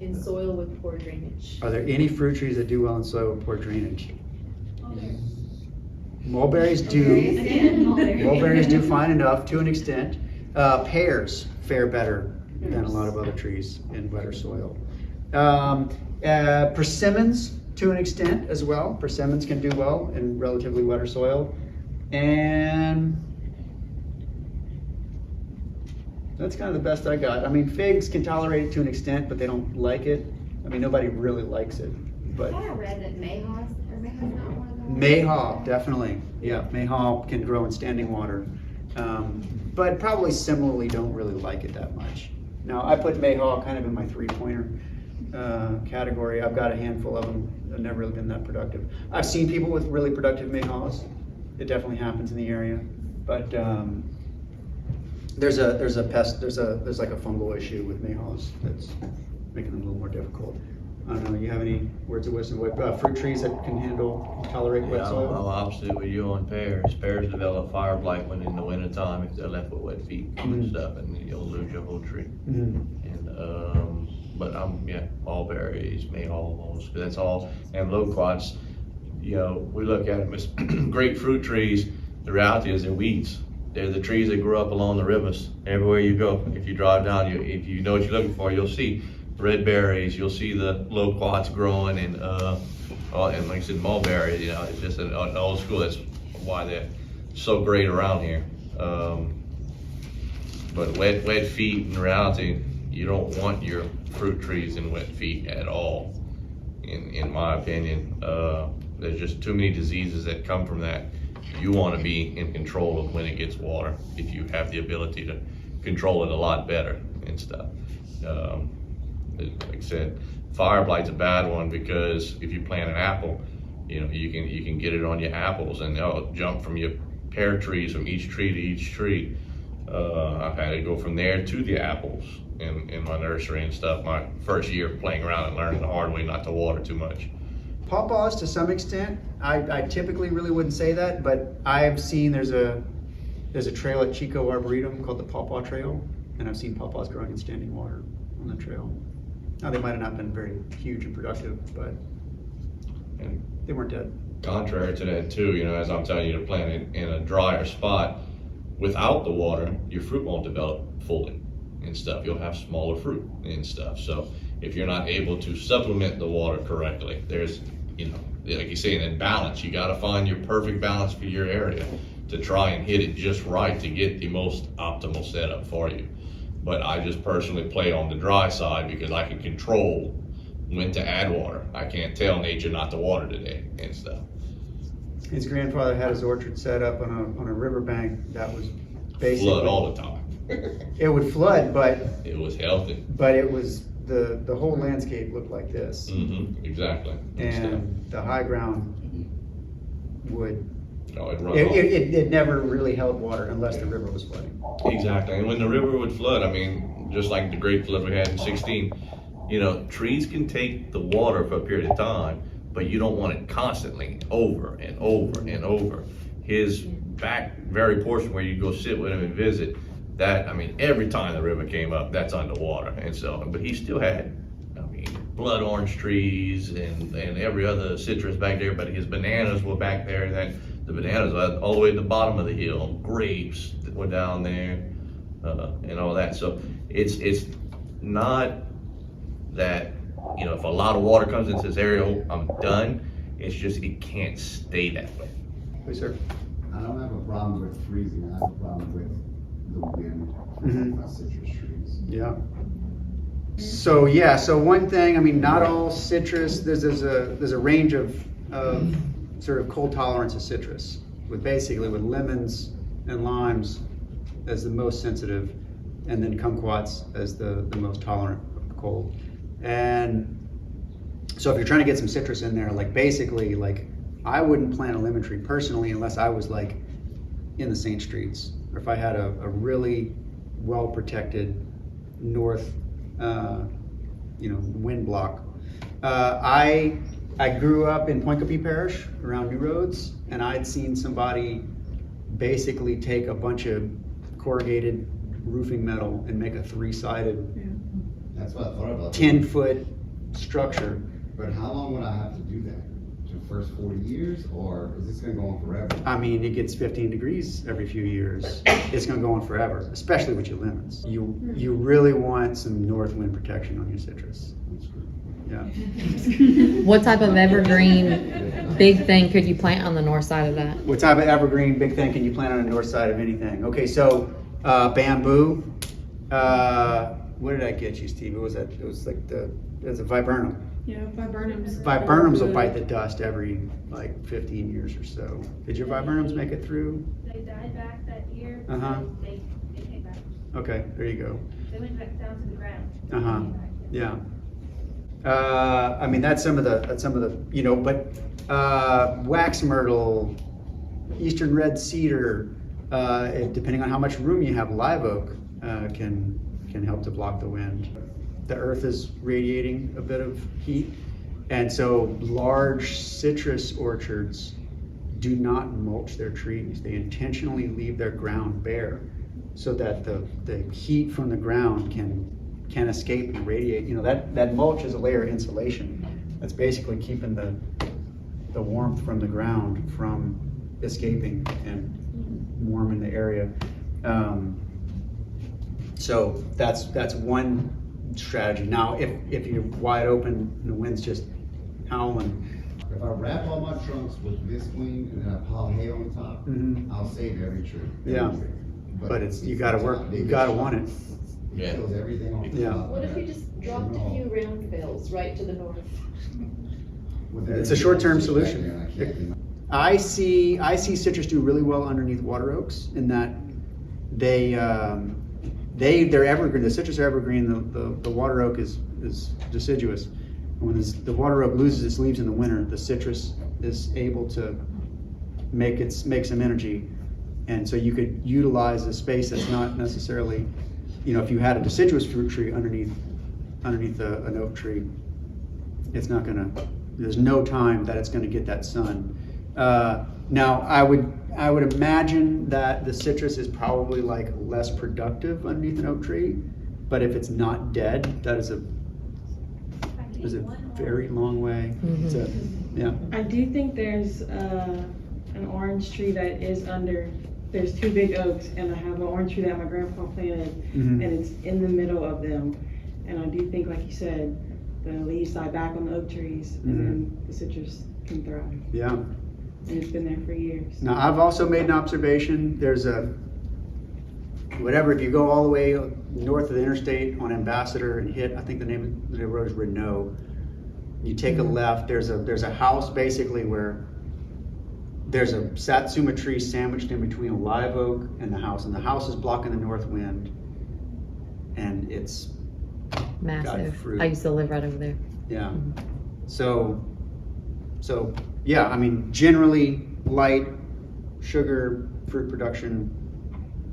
S9: in soil with poor drainage?
S3: Are there any fruit trees that do well in soil with poor drainage? Mulberries do. Mulberries do fine enough to an extent. Pears fare better than a lot of other trees in wetter soil. Persimmons to an extent as well. Persimmons can do well in relatively wetter soil. And that's kind of the best I got. I mean, figs can tolerate it to an extent, but they don't like it. I mean, nobody really likes it. But
S8: I read that mayhaws not one of those.
S3: mayhaw, definitely. Yeah, mayhaw can grow in standing water. But probably similarly don't really like it that much. Now, I put mayhaw kind of in my three-pointer category. I've got a handful of them. They've never really been that productive. I've seen people with really productive mayhaws. It definitely happens in the area. But there's like a fungal issue with mayhaws that's making them a little more difficult. I don't know, you have any words of wisdom? What fruit trees that can tolerate wet
S5: Yeah,
S3: soil?
S5: I'm opposite with you on pears. Pears develop fire blight when in the wintertime if they're left with wet feet and stuff, and you'll lose your whole tree. And but mulberries, mayhaws, that's all. And loquats, you know, we look at them as great fruit trees. The reality is they're weeds. They're the trees that grow up along the rivers. Everywhere you go, if you drive down, if you know what you're looking for, you'll see red berries, you'll see the loquats growing, and like I said, mulberry. You know, it's just an old school. That's why they're so great around here. But wet feet, in reality, you don't want your fruit trees in wet feet at all. In my opinion, there's just too many diseases that come from that. You want to be in control of when it gets water, if you have the ability to control it a lot better and stuff. Like I said, fire blight's a bad one because if you plant an apple, you know, you can get it on your apples, and they'll jump from your pear trees, from each tree to each tree. I've had it go from there to the apples in my nursery and stuff. My first year playing around and learning the hard way not to water too much.
S3: Pawpaws to some extent. I typically really wouldn't say that, but I've seen there's a trail at Chico Arboretum called the Pawpaw Trail, and I've seen pawpaws growing in standing water on the trail. Now, they might have not been very huge and productive, but they weren't dead.
S5: Contrary to that too, you know, as I'm telling you to plant it in a drier spot, without the water, your fruit won't develop fully and stuff. You'll have smaller fruit and stuff. So if you're not able to supplement the water correctly, there's, you know, like you say, in balance, you got to find your perfect balance for your area to try and hit it just right to get the most optimal setup for you. But I just personally play on the dry side because I can control when to add water. I can't tell nature not to water today and stuff.
S3: His grandfather had his orchard set up on a riverbank that was basically
S5: Flood all the time.
S3: It would flood, but
S5: it was healthy.
S3: But it was the whole landscape looked like this.
S5: Exactly.
S3: And the high ground would.
S5: No, it'd run
S3: it never really held water unless the river was flooding.
S5: Exactly, and when the river would flood, I mean, just like the great flood we had in 16, you know, trees can take the water for a period of time, but you don't want it constantly over and over and over. His back very portion where you go sit with him and visit, that, I mean, every time the river came up, that's underwater. And so, but he still had, I mean, blood orange trees and every other citrus back there, but his bananas were back there, and then the bananas all the way at the bottom of the hill, grapes, were down there, and all that. So it's not that, you know, if a lot of water comes into this area, I'm done. It's just, it can't stay that way.
S3: Yes, sir.
S11: I don't have a problem with freezing, I have a problem with the wind on citrus trees.
S3: Yeah. So so one thing, I mean, not all citrus, there's a range of sort of cold tolerance of citrus, with lemons and limes as the most sensitive, and then kumquats as the most tolerant of cold. And so if you're trying to get some citrus in there, like basically, like I wouldn't plant a lemon tree personally unless I was like in the St. Streets, or if I had a really well protected north wind block. I grew up in Point Coupee Parish around New Roads, and I'd seen somebody basically take a bunch of corrugated roofing metal and make a 3-sided
S11: That's what I thought about.
S3: 10-foot structure.
S11: But how long would I have to do that? The first 40 years, or is this gonna go on forever?
S3: I mean, it gets 15 degrees every few years. It's gonna go on forever, especially with your lemons. You really want some north wind protection on your citrus. Yeah.
S1: What type of evergreen big thing could you plant on the north side of that?
S3: What type of evergreen big thing can you plant on the north side of anything? Okay, so bamboo. What did I get you, Steve? What was that? It was like it's a viburnum.
S6: Yeah, viburnums.
S3: Viburnums will bite the dust every like 15 years or so. Did your viburnums make it through?
S2: They died back that year.
S3: Uh-huh.
S2: They came back.
S3: Okay, there you go.
S2: They went back down to the ground.
S3: Uh-huh. Yeah. I mean, that's some of the, but wax myrtle, eastern red cedar, depending on how much room you have, live oak can help to block the wind. The earth is radiating a bit of heat, and so large citrus orchards do not mulch their trees. They intentionally leave their ground bare so that the heat from the ground can escape and radiate. That mulch is a layer of insulation that's basically keeping the warmth from the ground from escaping and warming the area. So that's one strategy. Now, if you're wide open and the wind's just howling.
S11: If I wrap all my trunks with visqueen and then I pile hay on top, I'll save every tree.
S3: Yeah. But you gotta want it.
S5: Yeah.
S11: Kills everything on
S3: Yeah.
S11: top.
S9: What if you just dropped a few round bales right to the north?
S3: It's a short-term solution. I see citrus do really well underneath water oaks in that they're evergreen. The citrus are evergreen. The water oak is deciduous. When the water oak loses its leaves in the winter, the citrus is able to make some energy, and so you could utilize a space that's not necessarily, if you had a deciduous fruit tree underneath an oak tree, it's not gonna. There's no time that it's gonna get that sun. Now, I would imagine that the citrus is probably like less productive underneath an oak tree, but if it's not dead, that is a very long way. Yeah.
S6: I do think there's an orange tree that is under. There's two big oaks, and I have an orange tree that my grandpa planted, and it's in the middle of them. And I do think, like you said, the leaves die back on the oak trees, and then the citrus can thrive.
S3: Yeah.
S6: And it's been there for years.
S3: Now, I've also made an observation. There's if you go all the way north of the interstate on Ambassador and hit, I think the name of the road is Renault. You take a left, there's a house basically where there's a satsuma tree sandwiched in between a live oak and the house is blocking the north wind, and it's
S1: Massive.
S3: fruit.
S1: I used to live right over there.
S3: Yeah. So yeah, I mean, generally light sugar fruit production,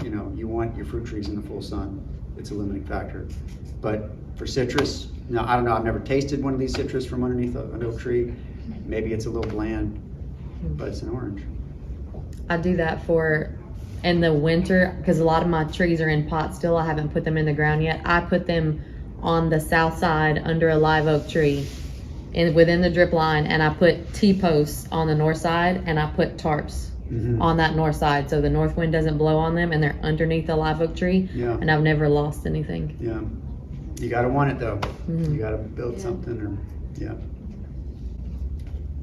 S3: you want your fruit trees in the full sun. It's a limiting factor. But for citrus, now I don't know, I've never tasted one of these citrus from underneath an oak tree. Maybe it's a little bland, but it's an orange.
S1: I do that in the winter, because a lot of my trees are in pots still. I haven't put them in the ground yet. I put them on the south side under a live oak tree within the drip line, and I put T-posts on the north side, and I put tarps on that north side, so the north wind doesn't blow on them, and they're underneath the live oak tree.
S3: Yeah.
S1: And I've never lost anything.
S3: Yeah. You gotta want it though.
S1: Mhm.
S3: You gotta build something or, yeah.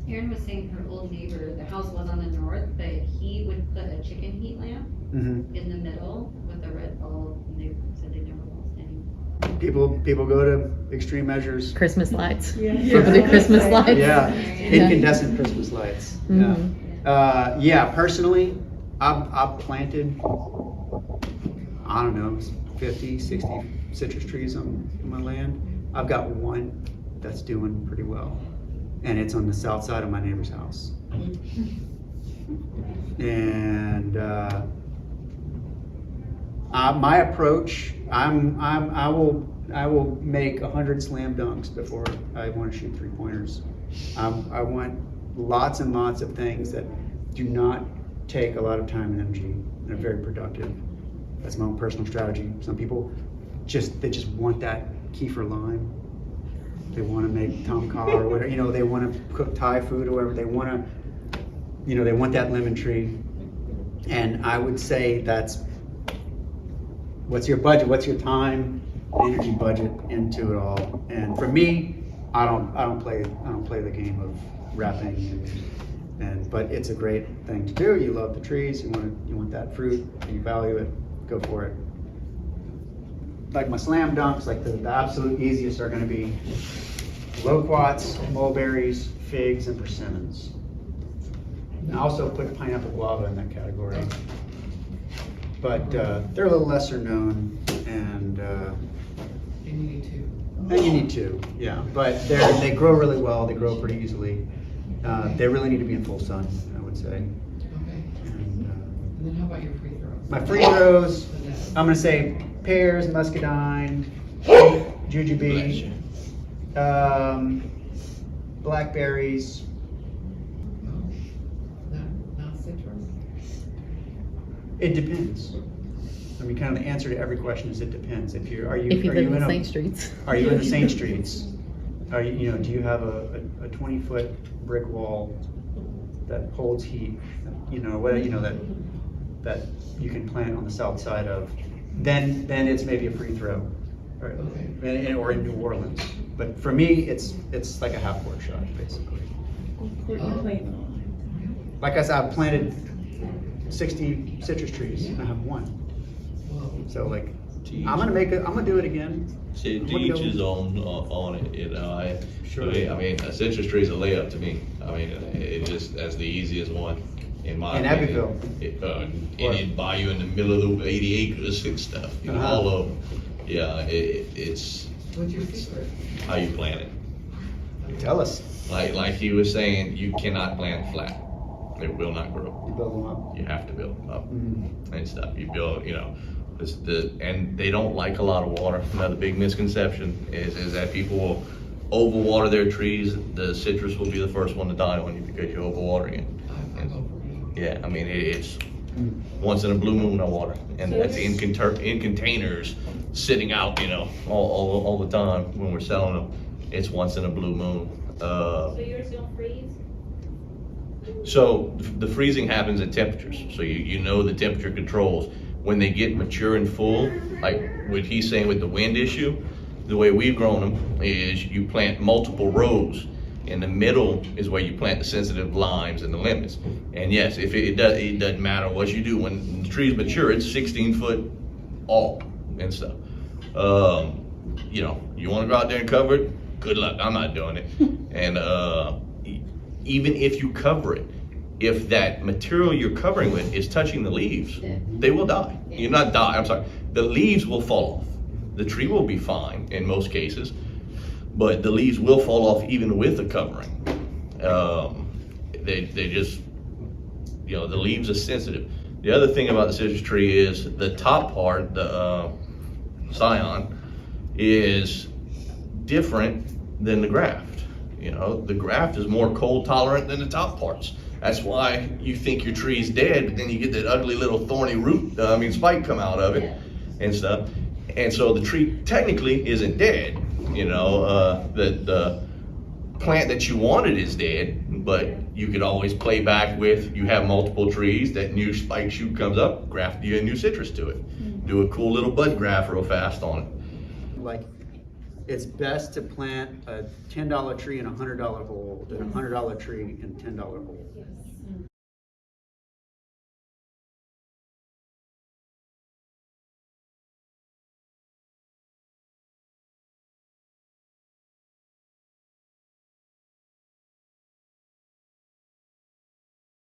S8: Erin was saying her old neighbor, the house was on the north, but he would put a chicken heat lamp
S3: Mm-hmm.
S8: in the middle with a red bulb, and they said they never lost any.
S3: People go to extreme measures.
S1: Christmas lights.
S9: Yeah.
S1: People do Christmas lights.
S3: Yeah,
S1: Yeah.
S3: incandescent Christmas lights.
S1: Mhm.
S3: Yeah, personally, I've planted, I don't know, 50, 60 citrus trees on my land. I've got one that's doing pretty well, and it's on the south side of my neighbor's house. And my approach, I will make 100 slam dunks before I want to shoot 3-pointers. I want lots and lots of things that do not take a lot of time and energy and are very productive. That's my own personal strategy. Some people just want that kefir lime. They want to make tom kha or whatever, they want to cook Thai food or whatever. They want to, they want that lemon tree. And I would say that's, what's your budget? What's your time, energy budget into it all? And for me, I don't play the game of wrapping but it's a great thing to do. You love the trees, you want that fruit, and you value it, go for it. Like my slam dunks, like the absolute easiest are gonna be loquats, mulberries, figs, and persimmons. And I also put pineapple guava in that category. But they're a little lesser known, and
S4: You need to.
S3: and you need to, yeah. But they grow really well. They grow pretty easily. They really need to be in full sun, I would say.
S4: Okay.
S3: And,
S4: And then how about your free throws?
S3: my free throws,
S4: For that.
S3: I'm gonna say pears, muscadine, jujube, blackberries.
S4: Not citrus?
S3: It depends. I mean, kind of the answer to every question is it depends. Are you
S1: If you live in the
S3: a-
S1: St. Streets.
S3: Are you in the St. Streets? Are you, do you have a 20-foot brick wall that holds heat? That you can plant on the south side of? Then it's maybe a free throw, or in New Orleans. But for me, it's like a half-court shot, basically. Like I said, I've planted 60 citrus trees, and I have one.
S4: Well,
S3: So like, I'm gonna do it again.
S5: See,
S3: I'm
S5: to
S3: gonna
S5: each
S3: go-
S5: his own on it,
S3: Sure.
S5: I mean, a citrus tree is a layup to me. I mean, that's the easiest one in my
S3: In
S5: opinion.
S3: Abbeville.
S5: And it'd buy you in the middle of the 80 acres and stuff,
S3: Uh-huh.
S5: all of them. Yeah, it's
S4: what's your secret?
S5: how you plant it.
S3: Tell us.
S5: Like he was saying, you cannot plant flat. It will not grow.
S3: You build them up.
S5: You have to build them up
S3: Mhm.
S5: and stuff. You build, and they don't like a lot of water. Another big misconception is that people will overwater their trees. The citrus will be the first one to die on you because you're overwatering it.
S4: I'm over it.
S5: Yeah, I mean, it's once in a blue moon, no water. And that's in containers sitting out, all the time when we're selling them. It's once in a blue moon.
S2: So yours don't freeze?
S5: So the freezing happens at temperatures. So the temperature controls. When they get mature and full, like what he's saying with the wind issue, the way we've grown them is you plant multiple rows. In the middle is where you plant the sensitive limes and the lemons. And yes, if it doesn't matter what you do. When the tree's mature, it's 16 foot all and stuff. You want to go out there and cover it? Good luck. I'm not doing it. And even if you cover it, if that material you're covering with is touching the leaves, they will die. You're not die. I'm sorry. The leaves will fall off. The tree will be fine in most cases, but the leaves will fall off even with the covering. They just, the leaves are sensitive. The other thing about the citrus tree is the top part, the scion, is different than the graft. The graft is more cold tolerant than the top parts. That's why you think your tree's dead, but then you get that ugly little thorny spike come out of it and stuff. And so the tree technically isn't dead. The plant that you wanted is dead, but you could always play back with, you have multiple trees, that new spike shoot comes up, graft you a new citrus to it. Do a cool little bud graft real fast on it.
S3: Like, it's best to plant a $10 tree in a $100 hole than a $100 tree in a $10 hole.